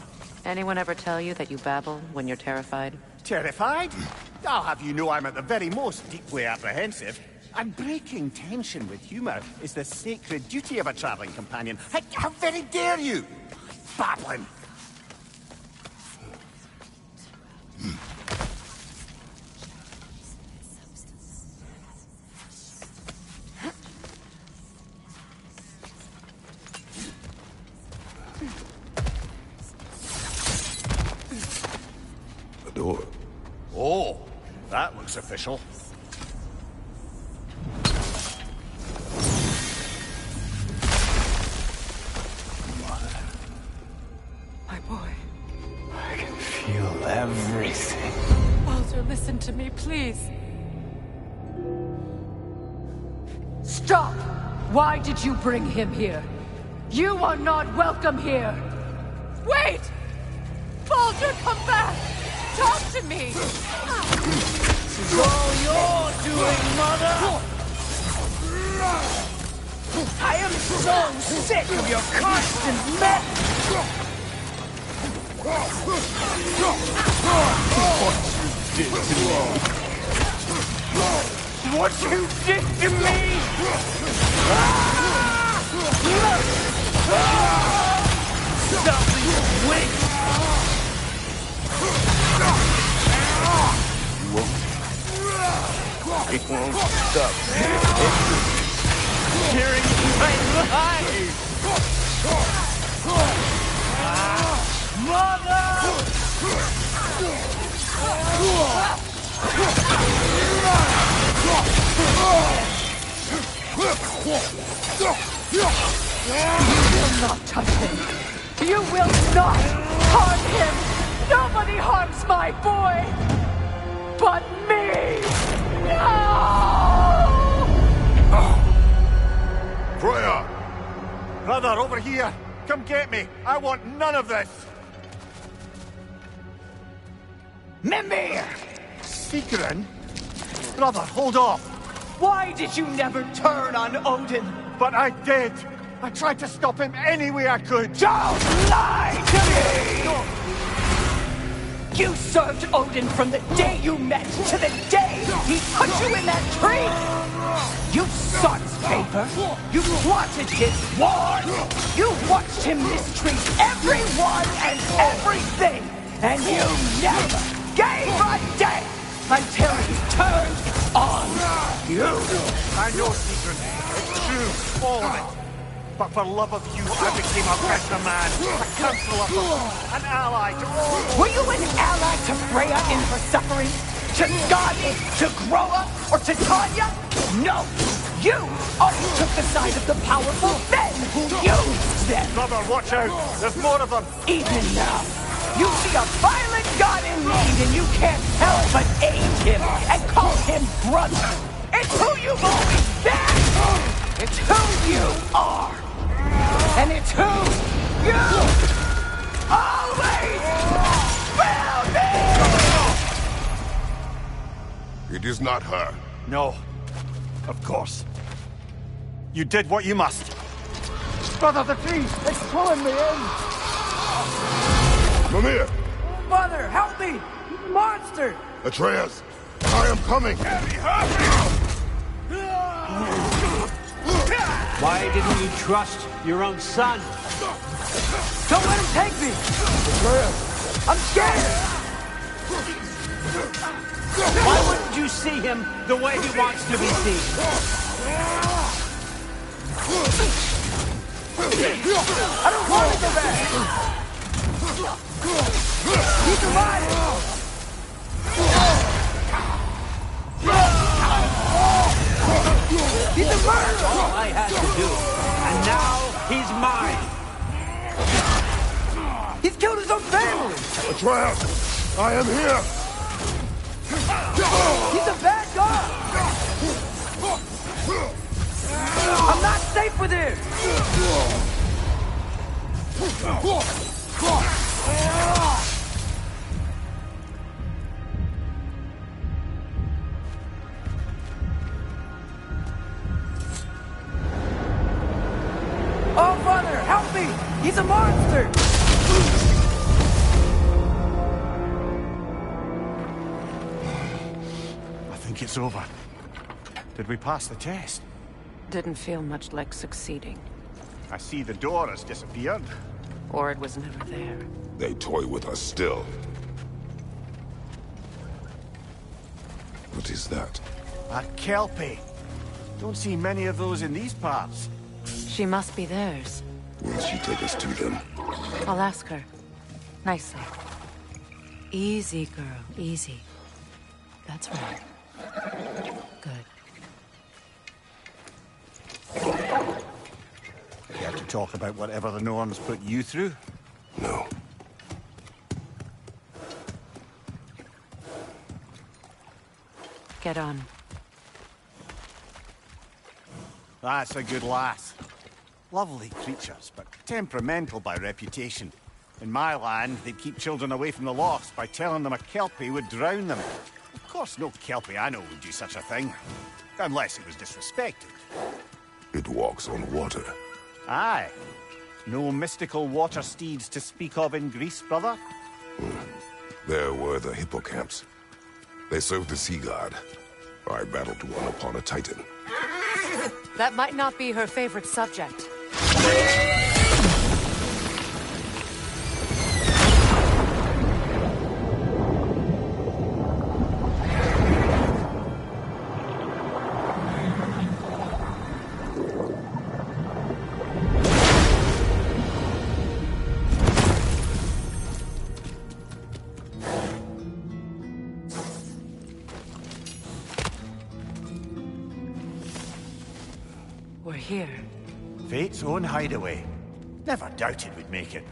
Anyone ever tell you that you babble when you're terrified? Terrified? I'll have you know I'm at the very most deeply apprehensive. And breaking tension with humour is the sacred duty of a travelling companion. How very dare you! Babbling! A door. Oh, that looks official. My boy. I can feel everything. Baldur, listen to me, please. Stop! Why did you bring him here? You are not welcome here! Wait! Baldur, come back! Talk to me! This is all you're doing, Mother! I am so sick of your constant mess! What you did to me! Stop these wings! It won't stop. It's tearing my life! Mother! You will not touch him! You will not harm him! Nobody harms my boy! But me! No! Freya! Brother, over here! Come get me! I want none of this! Mimir! Sigrun? Brother, hold off! Why did you never turn on Odin? But I did! I tried to stop him any way I could! Don't lie to me! You served Odin from the day you met to the day he put you in that tree! You sought his favor, you plotted his war, you watched him mistreat everyone and everything, and you never gave a damn until he turned on you! I know, Sigrun. It's true, all of it. But for love of you, I became a better man, a counselor, an ally to all. Were you an ally to Freya in her suffering? to Skadi, to Groa, or to Tanya? No! You always took the side of the powerful, then used them! Brother, watch out! There's more of them! Even now, you see a violent god in need and you can't help but aid him and call him brother! It's who you've always been! It's who you are! And it's who you always will be! It is not her. No. Of course. You did what you must. Brother, the tree! It's pulling me in! Mimir! Mother, help me! He's a monster! Atreus! I am coming! Why didn't you trust your own son? Don't let him take me! I'm scared! Why wouldn't you see him the way he wants to be seen? I don't want to go back! He's alive! He's a murderer! All I had to do. And now he's mine. He's killed his own family! Atreus! I am here! He's a bad guy! I'm not safe with him! Oh, Father, help me! He's a monster! I think it's over. Did we pass the test? Didn't feel much like succeeding. I see the door has disappeared. Or it was never there. They toy with us still. What is that? A Kelpie. Don't see many of those in these parts. She must be theirs. Will she take us to them? I'll ask her. Nicely. Easy, girl. Easy. That's right. Good. Care to talk about whatever the Norns put you through? No. Get on. That's a good lass. Lovely creatures, but temperamental by reputation. In my land, they'd keep children away from the lost by telling them a Kelpie would drown them. Of course, no Kelpie I know would do such a thing. Unless it was disrespected. It walks on water. Aye. No mystical water steeds to speak of in Greece, brother? There were the hippocamps. They served the sea god. I battled one upon a titan. That might not be her favorite subject. We're here. Fate's own hideaway. Never doubted we'd make it.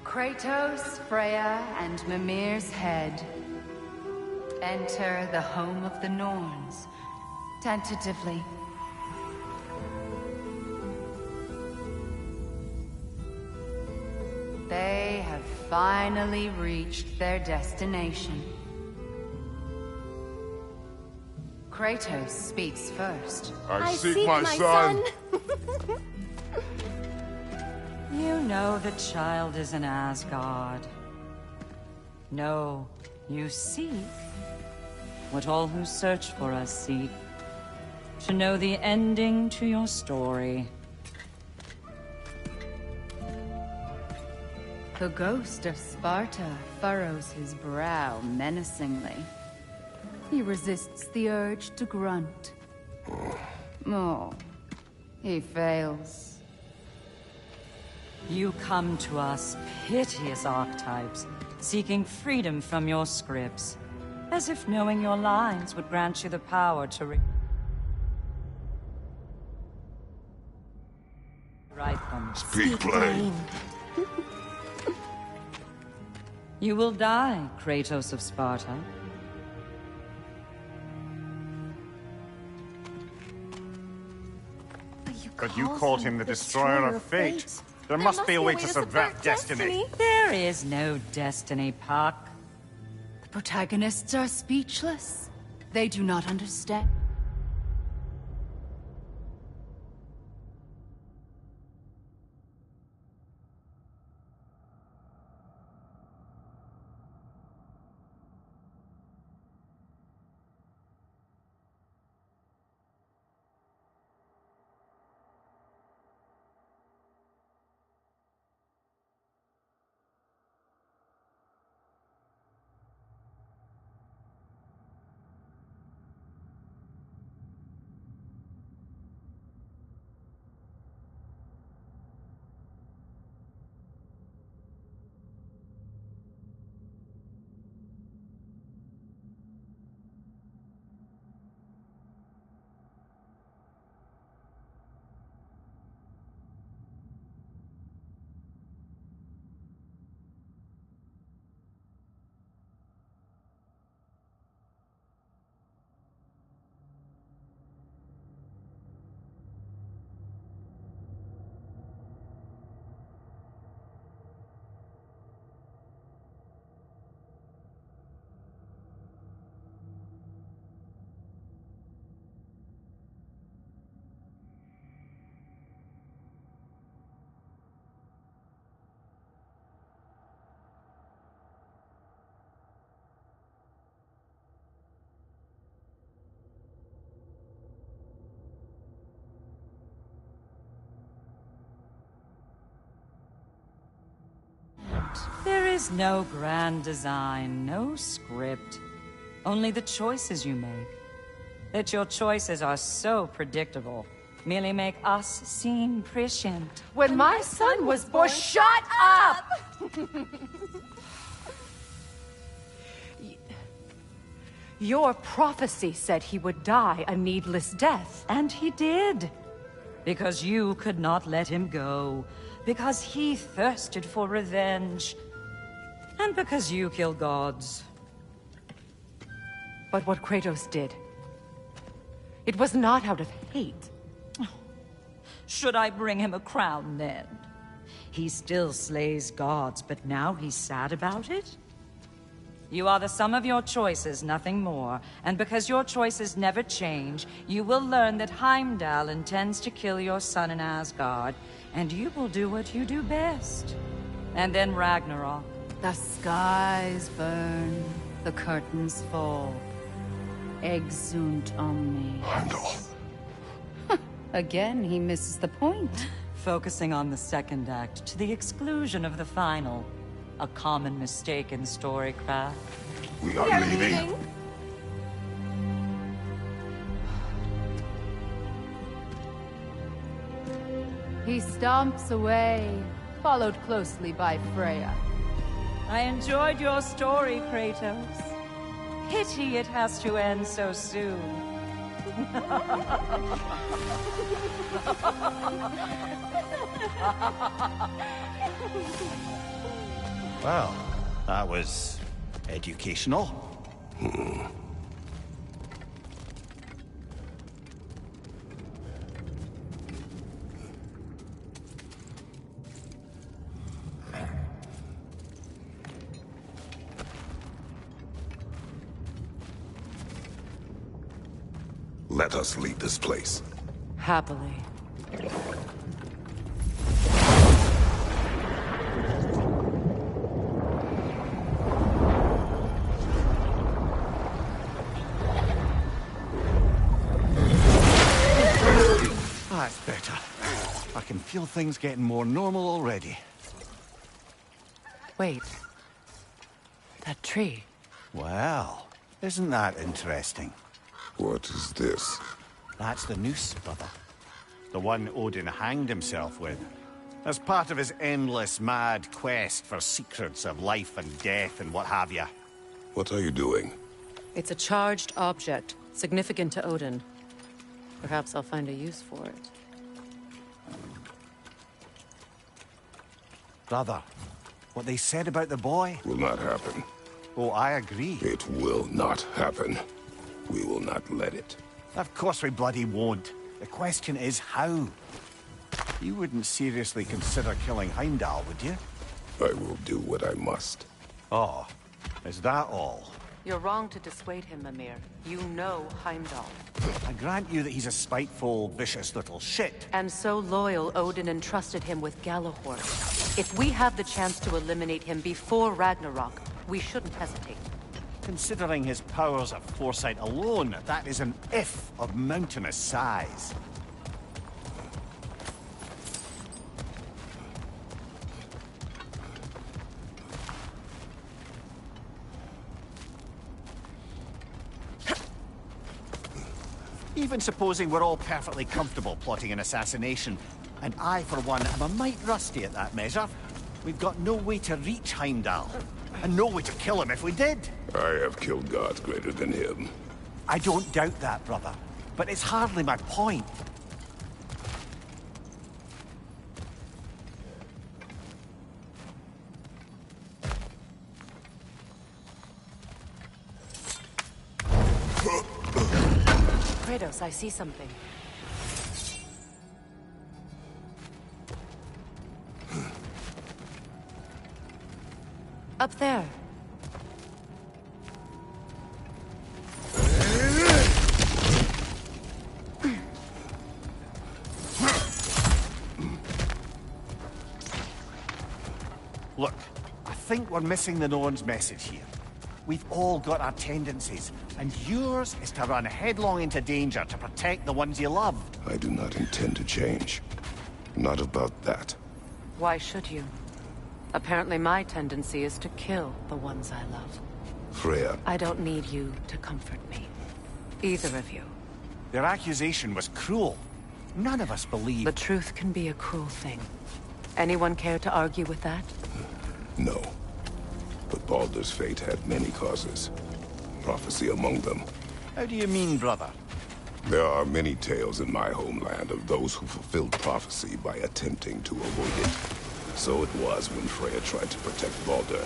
Kratos, Freya, and Mimir's head. Enter the home of the Norns. Tentatively. They have finally reached their destination. Kratos speaks first. I seek my son. You know the child is in Asgard. No, you seek what all who search for us seek. To know the ending to your story. The ghost of Sparta furrows his brow menacingly. He resists the urge to grunt. Oh, He fails. You come to us, piteous archetypes, seeking freedom from your scripts, as if knowing your lines would grant you the power to write them. Speak plain. You will die, Kratos of Sparta. But you called him the Destroyer of Fate. There must be a way to subvert destiny. There is no destiny, Puck. The protagonists are speechless. They do not understand. There is no grand design, no script. Only the choices you make. That your choices are so predictable merely make us seem prescient. When my son was born, shut up! Your prophecy said he would die a needless death. And he did. Because you could not let him go. Because he thirsted for revenge. And because you kill gods. But what Kratos did, it was not out of hate. Should I bring him a crown then? He still slays gods, but now he's sad about it? You are the sum of your choices, nothing more. And because your choices never change, you will learn that Heimdall intends to kill your son in Asgard, and you will do what you do best. And then Ragnarok. The skies burn, the curtains fall. Exunt omnes. Heimdall. Again, he misses the point. Focusing on the second act to the exclusion of the final. A common mistake in storycraft. We are leaving. He stomps away, followed closely by Freya. I enjoyed your story, Kratos. Pity it has to end so soon. Well, that was educational. Let us leave this place. Happily. That's better. I can feel things getting more normal already. Wait. That tree. Well, isn't that interesting? What is this? That's the noose, brother. The one Odin hanged himself with. As part of his endless, mad quest for secrets of life and death and what have you. What are you doing? It's a charged object, significant to Odin. Perhaps I'll find a use for it. Brother, what they said about the boy? Will not happen. Oh, I agree. It will not happen. We will not let it. Of course we bloody won't. The question is how. You wouldn't seriously consider killing Heimdall, would you? I will do what I must. Oh, is that all? You're wrong to dissuade him, Mimir. You know Heimdall. I grant you that he's a spiteful, vicious little shit. And so loyal, Odin entrusted him with Galahorn. If we have the chance to eliminate him before Ragnarok, we shouldn't hesitate. Considering his powers of foresight alone, that is an if of mountainous size. Even supposing we're all perfectly comfortable plotting an assassination, and I, for one, am a mite rusty at that measure, we've got no way to reach Heimdall, and no way to kill him if we did. I have killed gods greater than him. I don't doubt that, brother, but it's hardly my point. Kratos, I see something. Up there. Look, I think we're missing the Norn's message here. We've all got our tendencies, and yours is to run headlong into danger to protect the ones you love. I do not intend to change. Not about that. Why should you? Apparently my tendency is to kill the ones I love. Freya. I don't need you to comfort me. Either of you. Their accusation was cruel. None of us believe... The truth can be a cruel thing. Anyone care to argue with that? No. But Baldur's fate had many causes. Prophecy among them. How do you mean, brother? There are many tales in my homeland of those who fulfilled prophecy by attempting to avoid it. So it was when Freya tried to protect Baldur.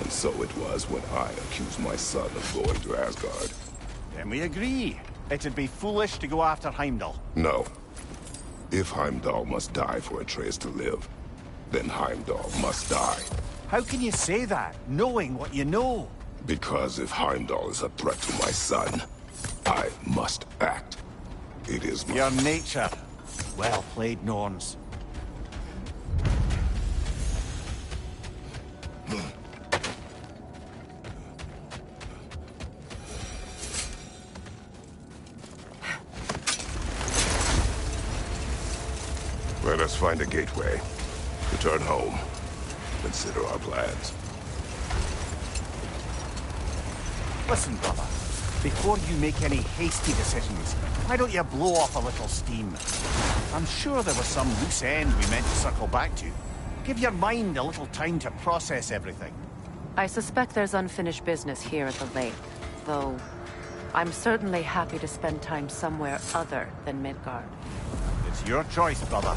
And so it was when I accused my son of going to Asgard. Then we agree. It'd be foolish to go after Heimdall. No. If Heimdall must die for Atreus to live, then Heimdall must die. How can you say that, knowing what you know? Because if Heimdall is a threat to my son, I must act. It is my... Your nature. Well played, Norns. Let us find a gateway. Return home. Consider our plans. Listen, brother. Before you make any hasty decisions, why don't you blow off a little steam? I'm sure there was some loose end we meant to circle back to. Give your mind a little time to process everything. I suspect there's unfinished business here at the lake, though I'm certainly happy to spend time somewhere other than Midgard. It's your choice, brother.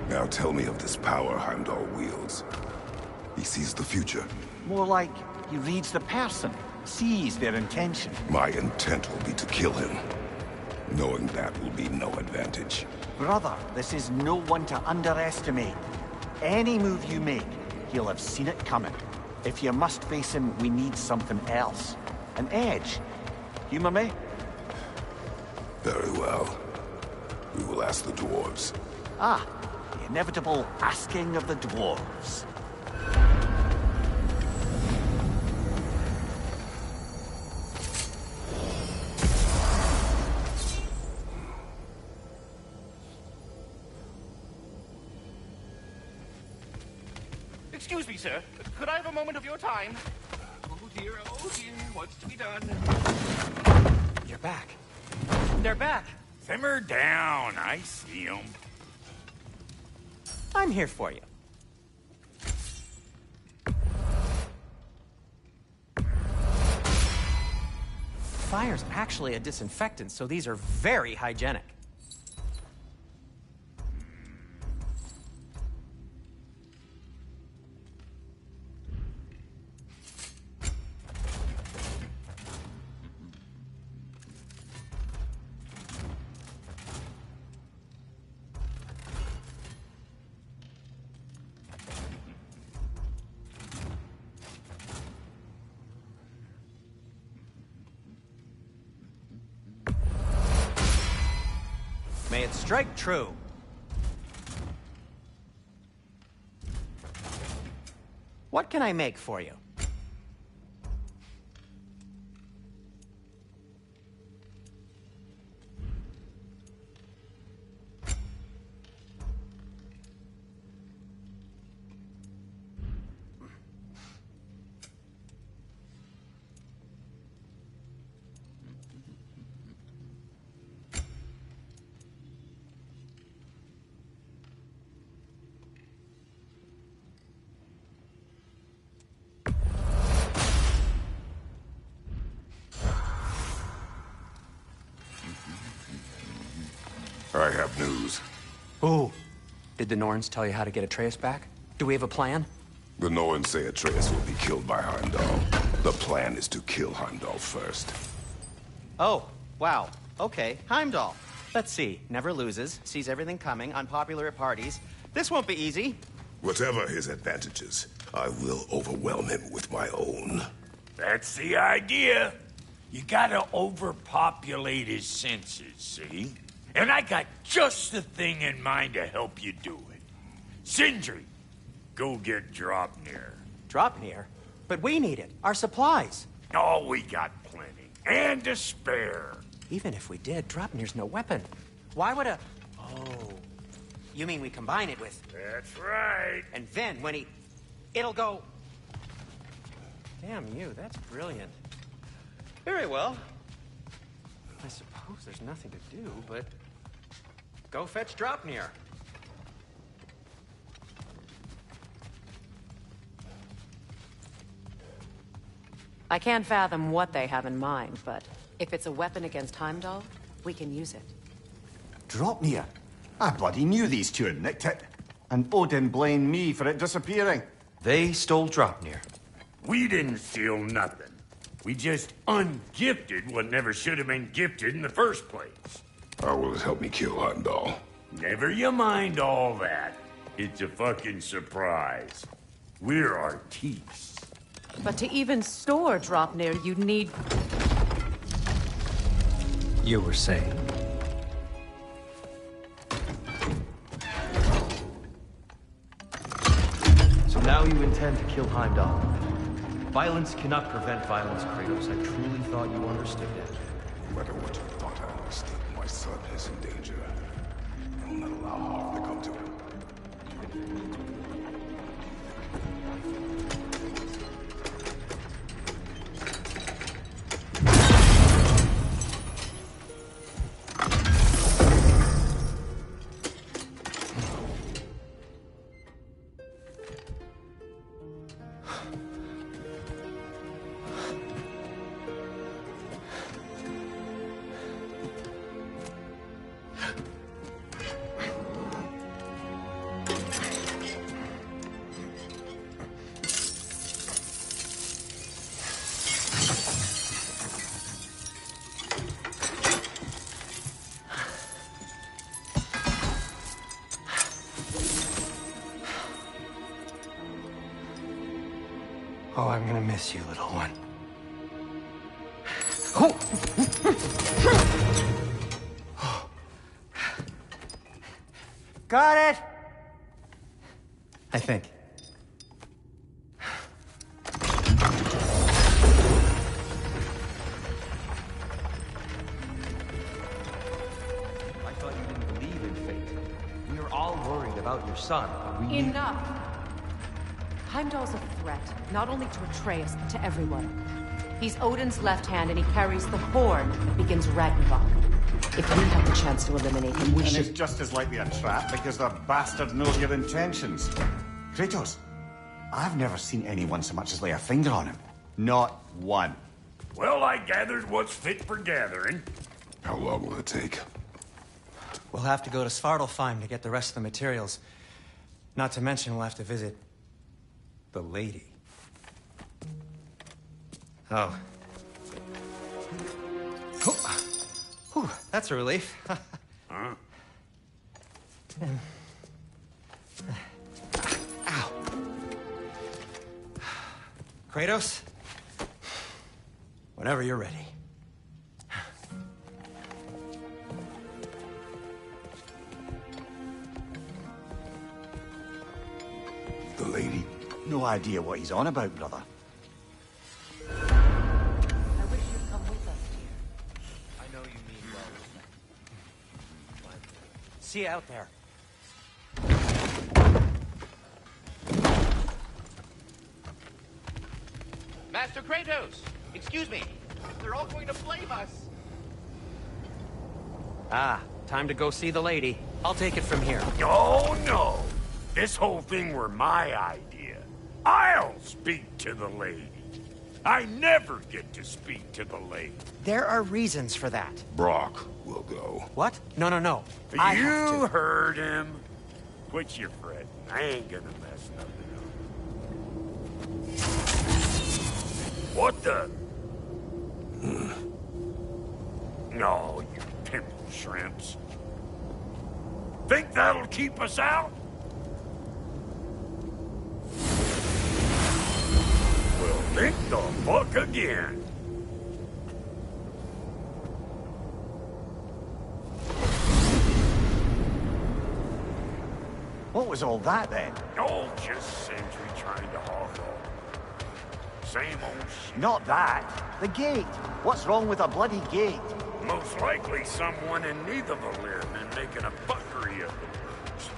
Now tell me of this power Heimdall wields. He sees the future. More like he reads the person, sees their intention. My intent will be to kill him. Knowing that will be no advantage. Brother, this is no one to underestimate. Any move you make, he'll have seen it coming. If you must face him, we need something else. An edge. Humor me? Very well. We will ask the dwarves. Ah, the inevitable asking of the dwarves. Excuse me, sir. Could I have a moment of your time? Oh dear, what's to be done? You're back. They're back. Simmer down. I see them. I'm here for you. Fire's actually a disinfectant, so these are very hygienic. May it strike true. What can I make for you? I have news. Ooh. Did the Norns tell you how to get Atreus back? Do we have a plan? The Norns say Atreus will be killed by Heimdall. The plan is to kill Heimdall first. Oh, wow. Okay, Heimdall. Let's see. Never loses, sees everything coming, unpopular at parties. This won't be easy. Whatever his advantages, I will overwhelm him with my own. That's the idea. You gotta overpopulate his senses, see? And I got just the thing in mind to help you do it. Sindri, go get Draupnir. Draupnir? But we need it. Our supplies. Oh, we got plenty. And to spare. Even if we did, Draupnir's no weapon. Why would a... Oh. You mean we combine it with... That's right. And then when he... It'll go... Damn you, that's brilliant. Very well. I suppose there's nothing to do, but... Go fetch Draupnir. I can't fathom what they have in mind, but if it's a weapon against Heimdall, we can use it. Draupnir? I bloody knew these two had nicked it. And Odin blamed me for it disappearing. They stole Draupnir. We didn't steal nothing. We just ungifted what never should have been gifted in the first place. How will it help me kill Heimdall? Never you mind all that. It's a fucking surprise. We're artistes. But to even store Draupnir, you'd need... You were saying? So now you intend to kill Heimdall. Violence cannot prevent violence, Kratos. I truly thought you understood that. No matter what you thought I understood, my son is in danger. I will not allow harm to come to him. Oh, I'm gonna miss you, little one. Got it! I think. I thought you didn't believe in fate. We are all worried about your son. We need... Enough! Heimdall's a threat, not only to Atreus, but to everyone. He's Odin's left hand, and he carries the horn that begins Ragnarok. If we have the chance to eliminate him, we and should... it's just as likely a trap because the bastard knows your intentions. Kratos, I've never seen anyone so much as lay a finger on him. Not one. Well, I gathered what's fit for gathering. How long will it take? We'll have to go to Svartalfheim to get the rest of the materials. Not to mention we'll have to visit... the lady. Oh. Whew, that's a relief. Huh? Ow. Kratos? Whenever you're ready. The lady? No idea what he's on about, brother. I wish you'd come with us, dear. I know you mean well. See you out there. Master Kratos! Excuse me. They're all going to flame us. Ah, time to go see the lady. I'll take it from here. Oh, no. This whole thing were my idea. I'll speak to the lady. I never get to speak to the lady. There are reasons for that. Brock will go. What? No, no, no. I have You to. heard him. Quit your fretting. I ain't gonna mess nothing up. What the? No, you pimple shrimps. Think that'll keep us out? Well, think the fuck again. What was all that, then? Oh, just Sentry trying to hog off. Same old shit. Not that. The gate. What's wrong with a bloody gate? Most likely someone in Nidavellir been making a fuckery of the birds.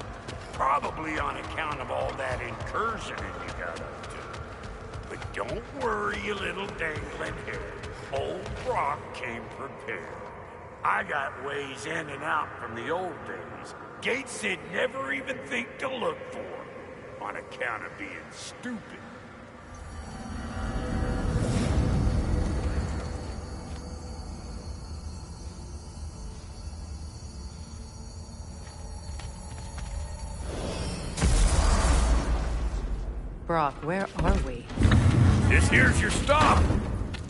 Probably on account of all that incursioning you got up to. But don't worry, you little dangling head. Old Brock came prepared. I got ways in and out from the old days. Gates they'd never even think to look for, on account of being stupid. Brock, where are we? This here's your stop.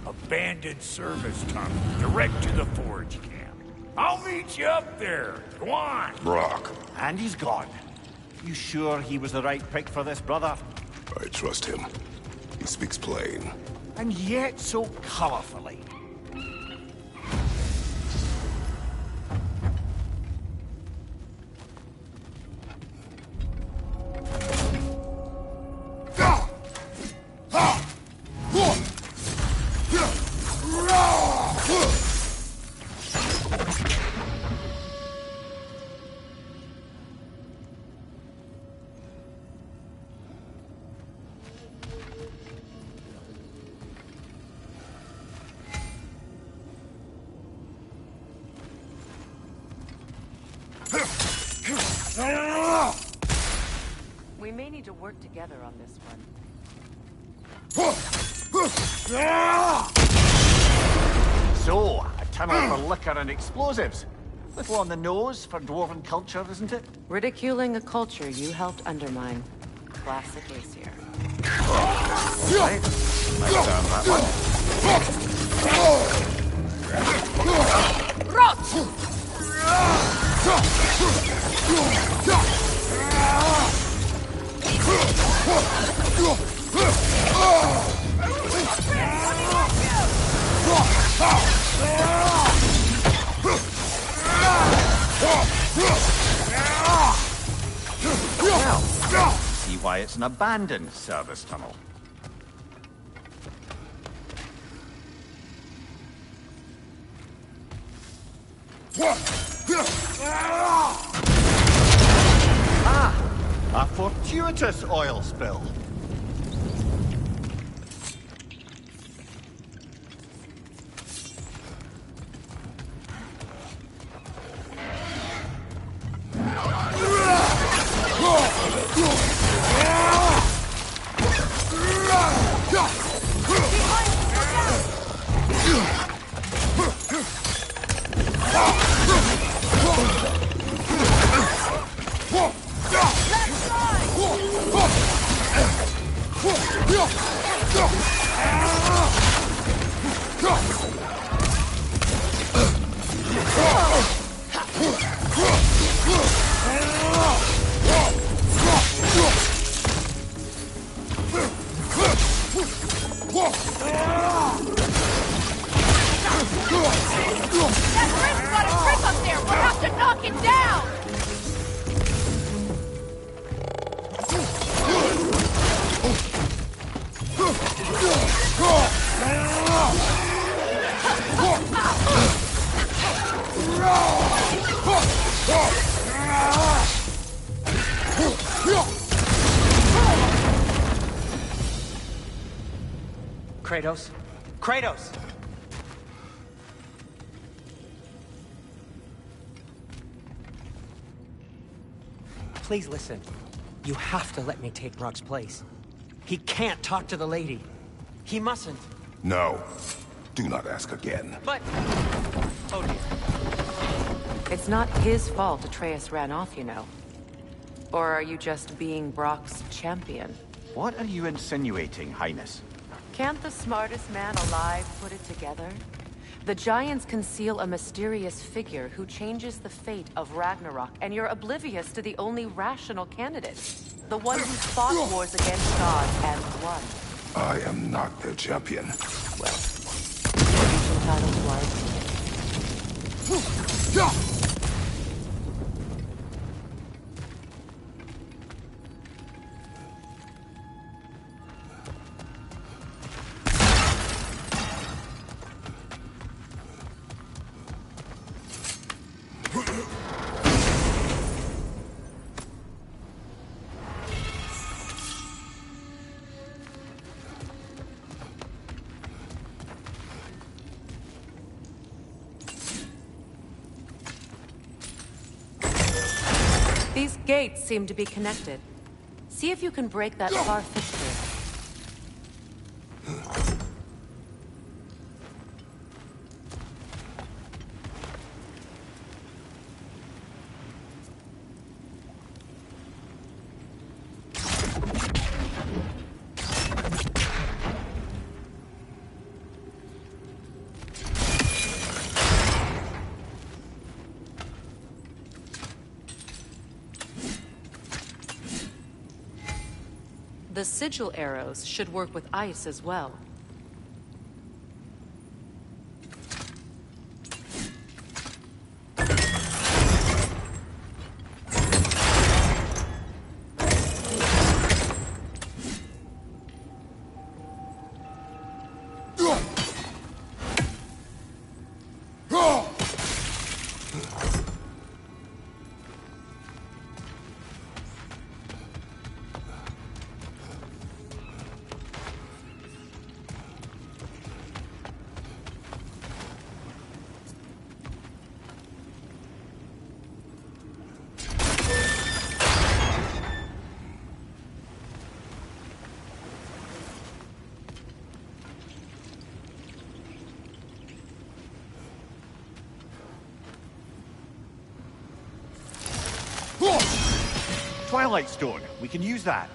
Abandoned service tunnel, direct to the forge camp. I'll meet you up there. Go on. Brock. And he's gone. You sure he was the right pick for this, brother? I trust him. He speaks plain. And yet so colorfully. We may need to work together on this one. So, a tunnel for liquor and explosives. Little on the nose for dwarven culture, isn't it? Ridiculing a culture you helped undermine. Classic Aesir. Right. Might sound that Rot! Well, see why it's an abandoned service tunnel. A fortuitous oil spill. Kratos? Kratos! Please listen. You have to let me take Rock's place. He can't talk to the lady. He mustn't. No. Do not ask again. But... Oh dear. It's not his fault Atreus ran off, you know. Or are you just being Brock's champion? What are you insinuating, Highness? Can't the smartest man alive put it together? The Giants conceal a mysterious figure who changes the fate of Ragnarok, and you're oblivious to the only rational candidate. The one who fought wars against gods and won. I am not their champion. Well, each entitled to our opinion. These gates seem to be connected. See if you can break that far fixture. The sigil arrows should work with ice as well. Twilight Stone. We can use that.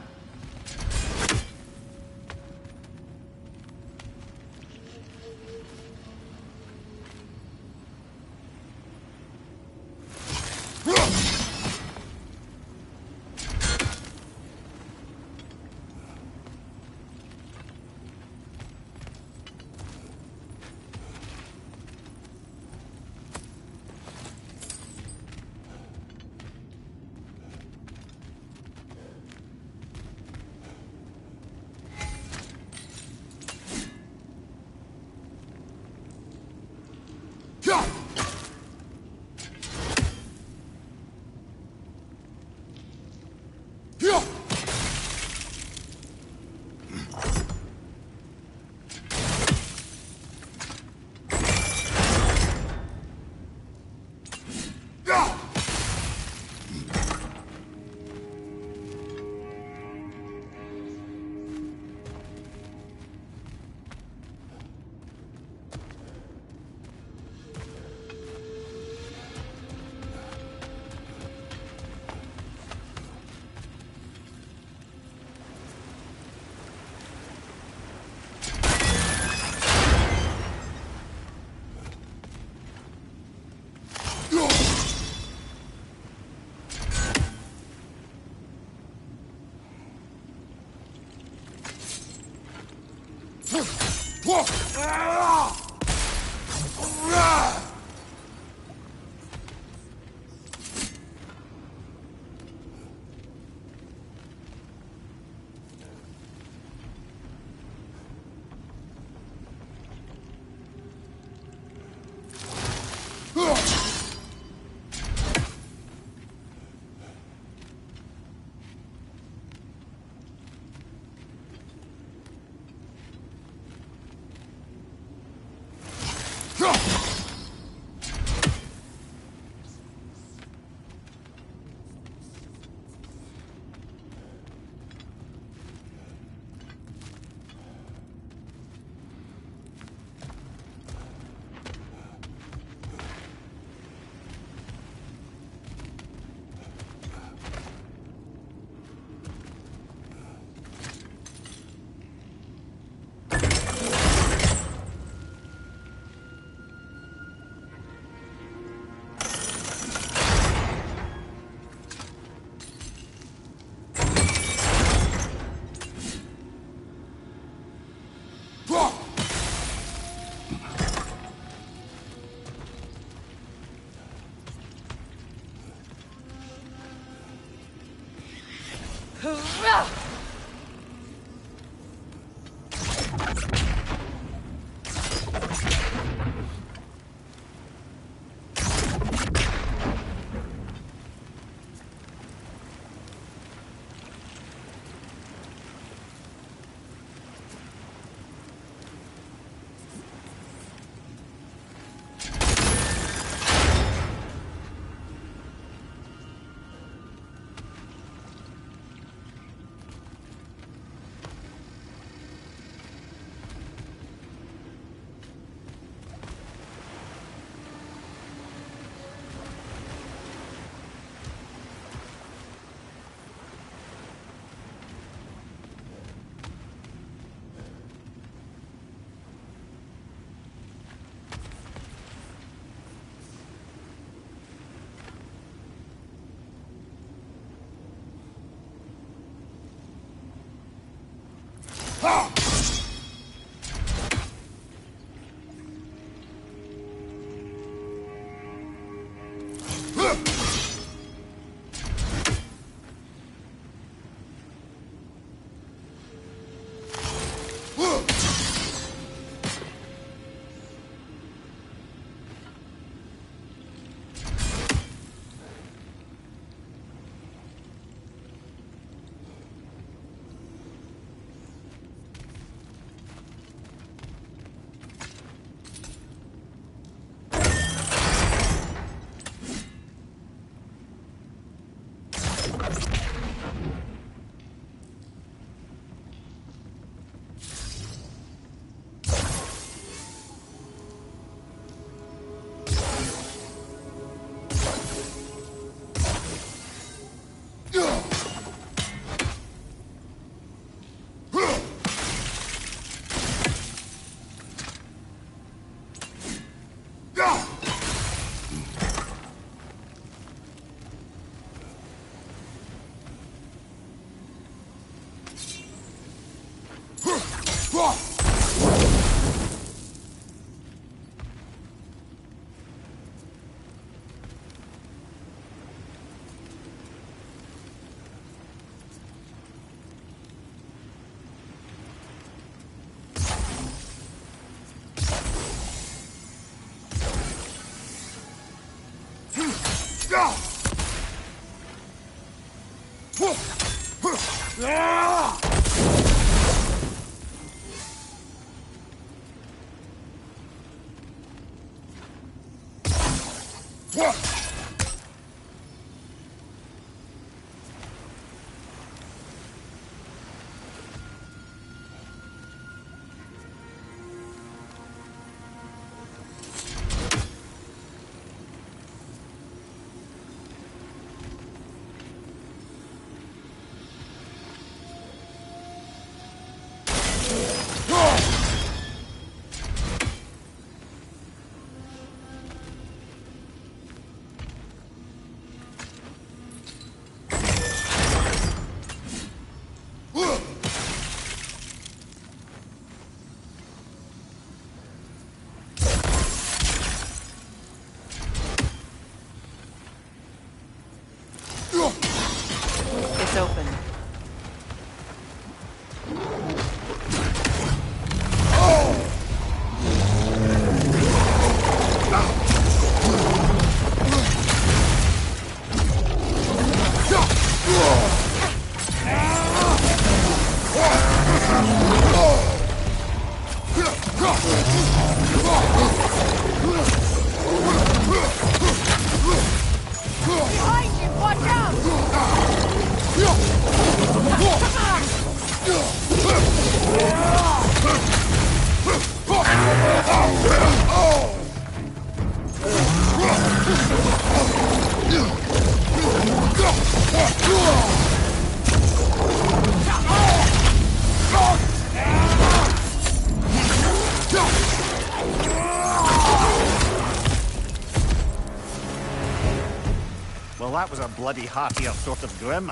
Well, that was a bloody heartier sort of grim.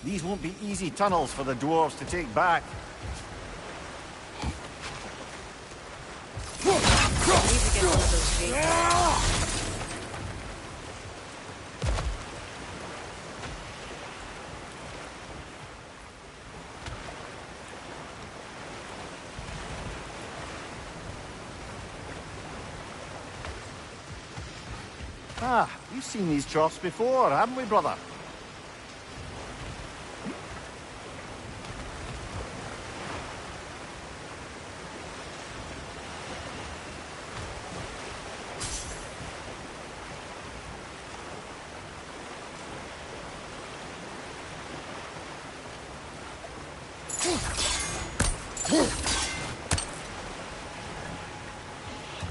These won't be easy tunnels for the dwarves to take back. I need to get one of those gates. Ah, we've seen these troughs before, haven't we, brother?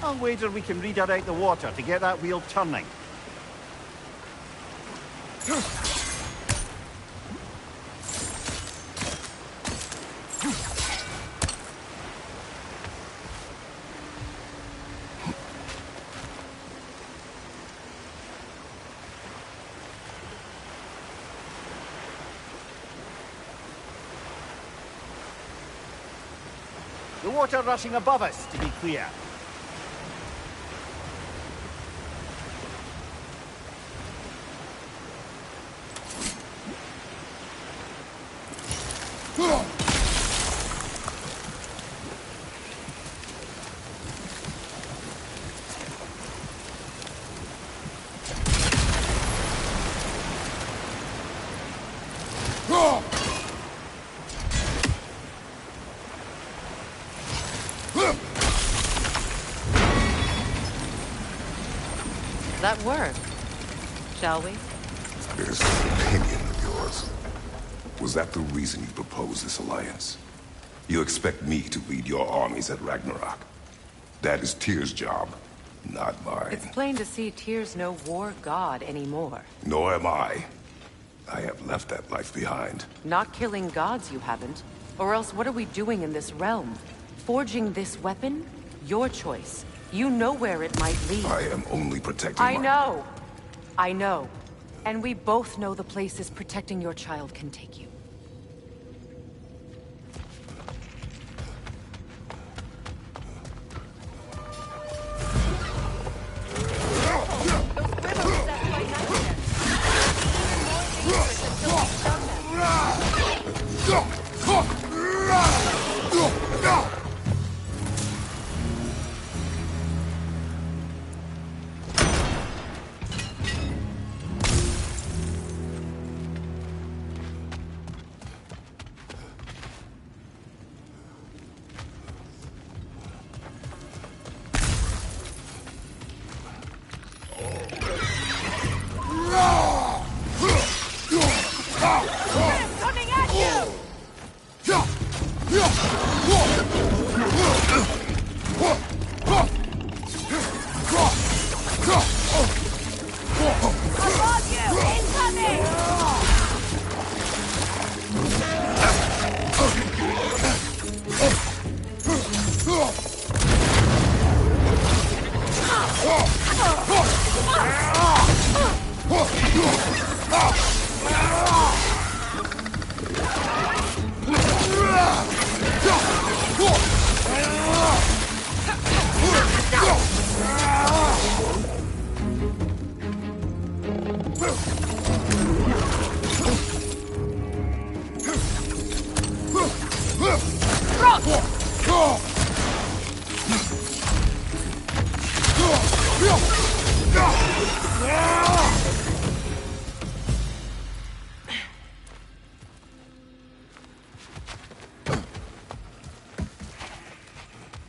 I'll wager we can redirect the water to get that wheel turning. The water rushing above us, to be clear. That work, shall we? This opinion of yours, was that the reason you proposed this alliance? You expect me to lead your armies at Ragnarok? That is Tyr's job, not mine. It's plain to see Tyr's no war god anymore. Nor am I. I have left that life behind. Not killing gods, you haven't. Or else what are we doing in this realm? Forging this weapon? Your choice. You know where it might lead. I am only protecting I know. I know. And we both know the places protecting your child can take you.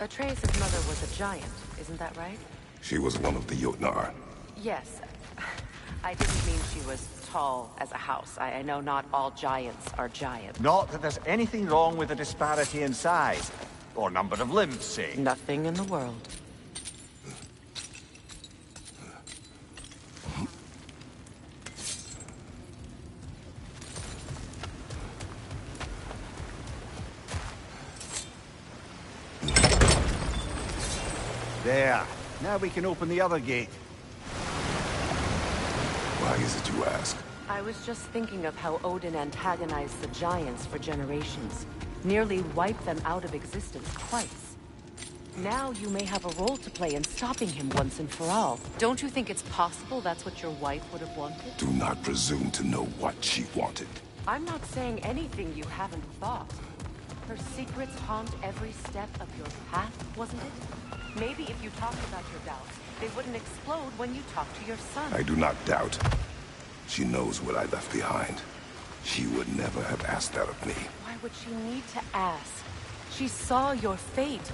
Atreus' mother was a giant, isn't that right? She was one of the Jotnar. Yes. I didn't mean she was tall as a house. I know not all giants are giants. Not that there's anything wrong with the disparity in size. Or number of limbs, say. Nothing in the world. There. Now we can open the other gate. Why is it you ask? I was just thinking of how Odin antagonized the Giants for generations. Nearly wiped them out of existence twice. Now you may have a role to play in stopping him once and for all. Don't you think it's possible that's what your wife would have wanted? Do not presume to know what she wanted. I'm not saying anything you haven't thought. Her secrets haunt every step of your path, wasn't it? Maybe if you talked about your doubts, they wouldn't explode when you talk to your son. I do not doubt. She knows what I left behind. She would never have asked that of me. Why would she need to ask? She saw your fate.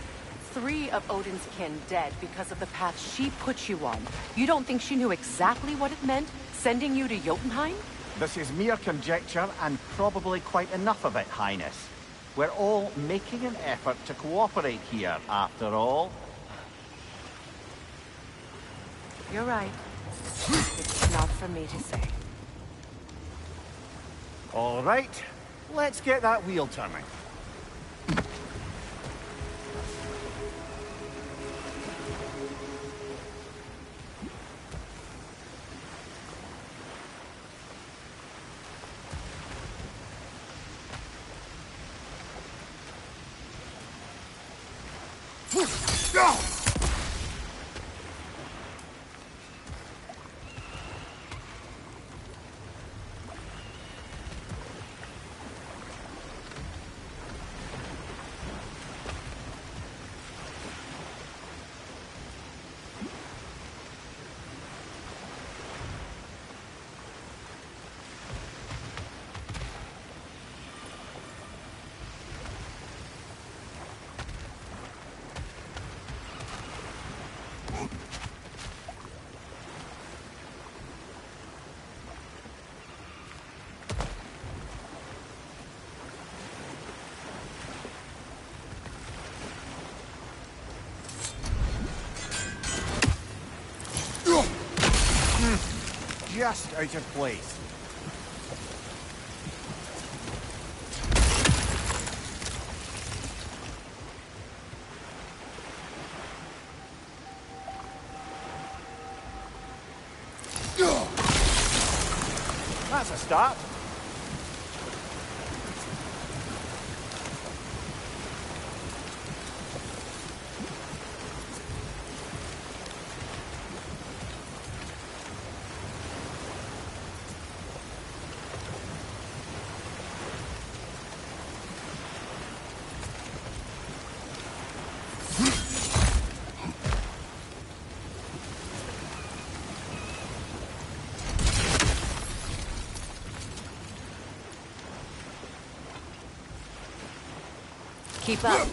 3 of Odin's kin dead because of the path she put you on. You don't think she knew exactly what it meant, sending you to Jotunheim? This is mere conjecture, and probably quite enough of it, Highness. We're all making an effort to cooperate here, after all. You're right. It's not for me to say. All right, let's get that wheel turning. Just out of place. That's a start. Keep up.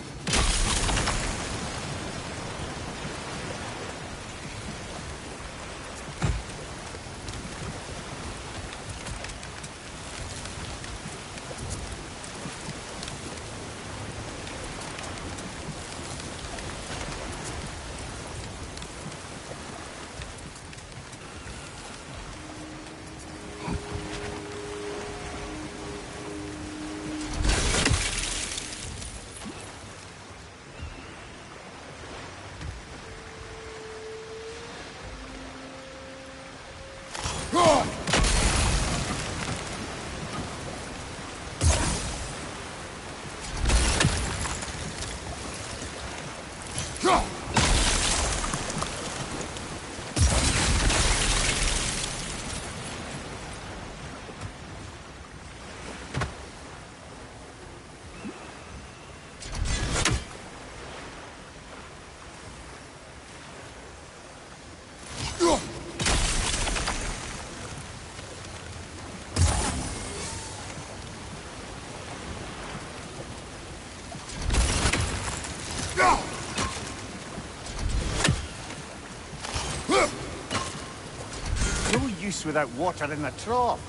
No use without water in the trough.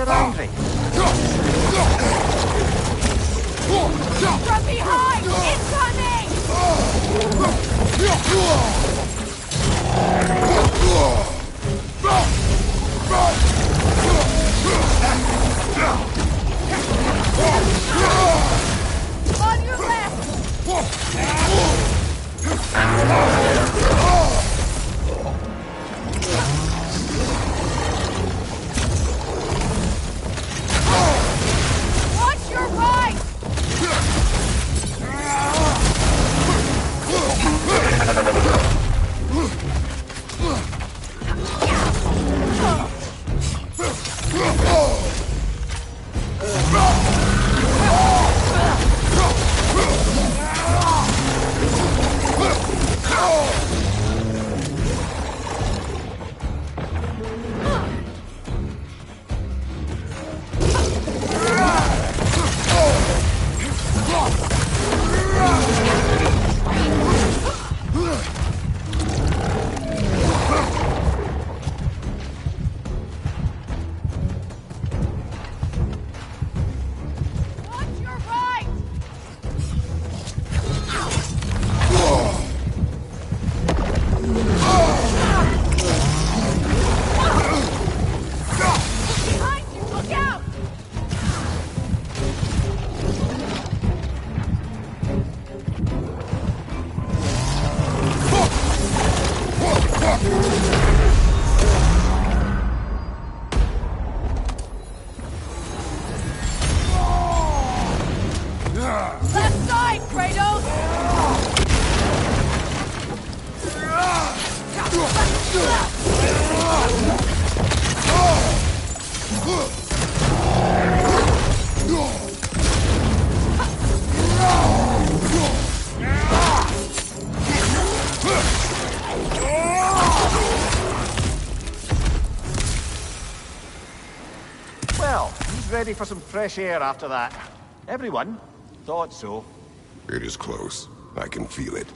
you're angry. From behind! Incoming! On your Watch your right! Watch your right! Behind you! Look out! Left side, Kratos! Well, he's ready for some fresh air after that. Everyone thought so. It is close. I can feel it.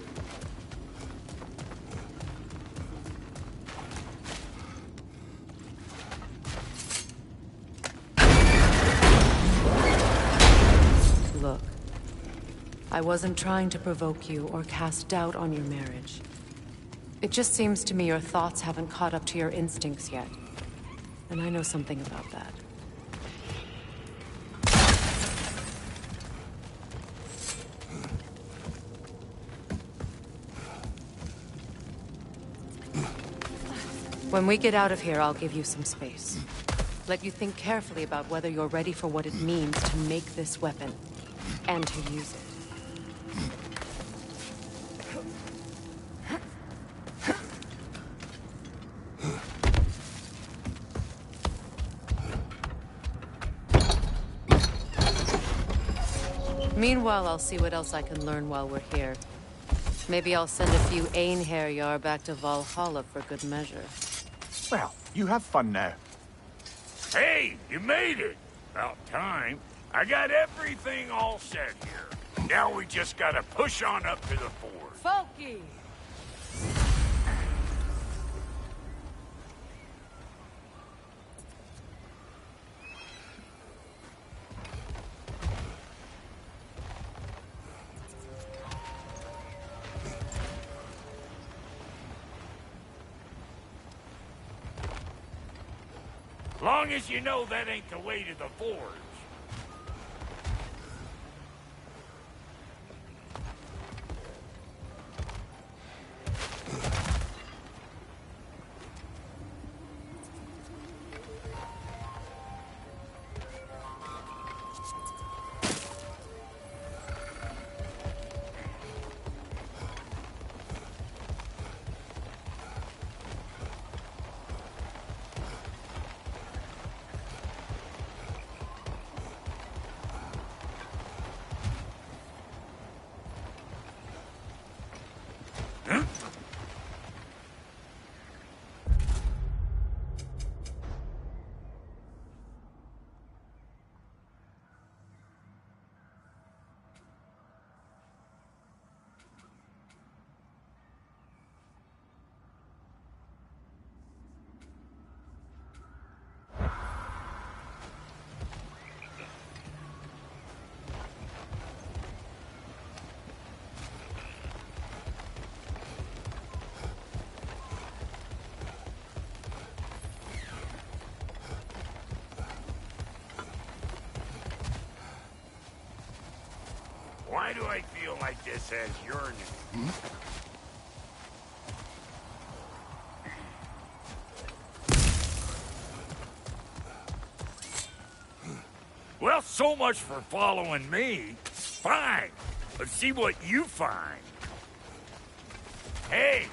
Look, I wasn't trying to provoke you or cast doubt on your marriage. It just seems to me your thoughts haven't caught up to your instincts yet. And I know something about that. When we get out of here, I'll give you some space. Let you think carefully about whether you're ready for what it means to make this weapon, and to use it. Meanwhile, I'll see what else I can learn while we're here. Maybe I'll send a few Einherjar back to Valhalla for good measure. Well, you have fun now. Hey, you made it! About time. I got everything all set here. Now we just gotta push on up to the fort. Funky! Long as you know that ain't the way to the forge. Why do I feel like this has your name? Well, so much for following me. Fine. Let's see what you find. Hey,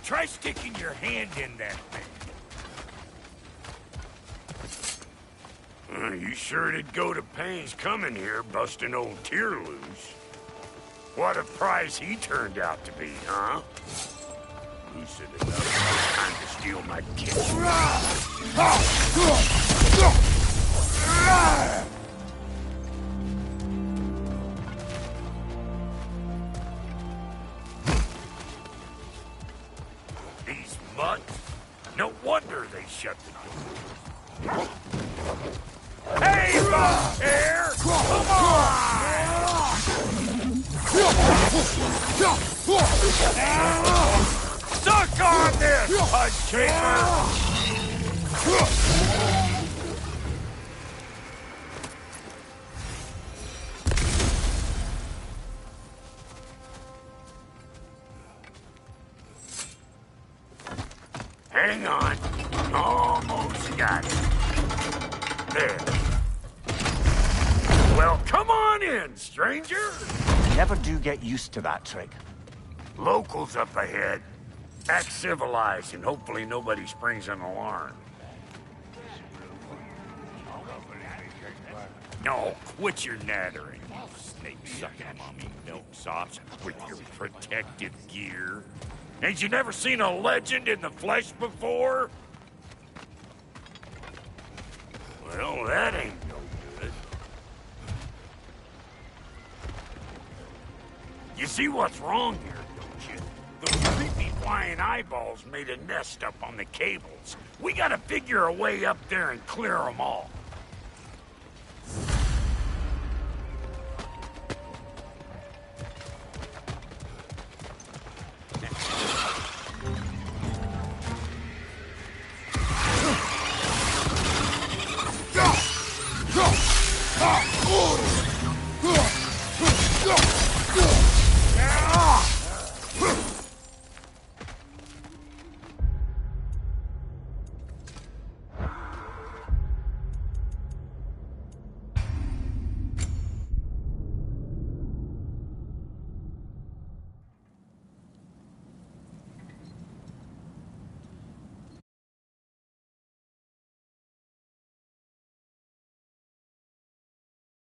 try sticking your hand in that thing. You sure did go to pains coming here, busting old Tyr loose. What a prize he turned out to be, huh? Lucid enough time to steal my kitchen. These mutts? No wonder they shut the door. Hey, Air! Come on! Suck on this, Pud Chamber! Hang on. Almost got it. There. Well, come on in, stranger. Never do get used to that trick. Locals up ahead. Act civilized, and hopefully nobody springs an alarm. No, quit your nattering, snake-sucking mummy milksops with your protective gear. Ain't you never seen a legend in the flesh before? Well, that ain't no good. You see what's wrong here, don't you? Those creepy flying eyeballs made a nest up on the cables. We gotta figure a way up there and clear them all.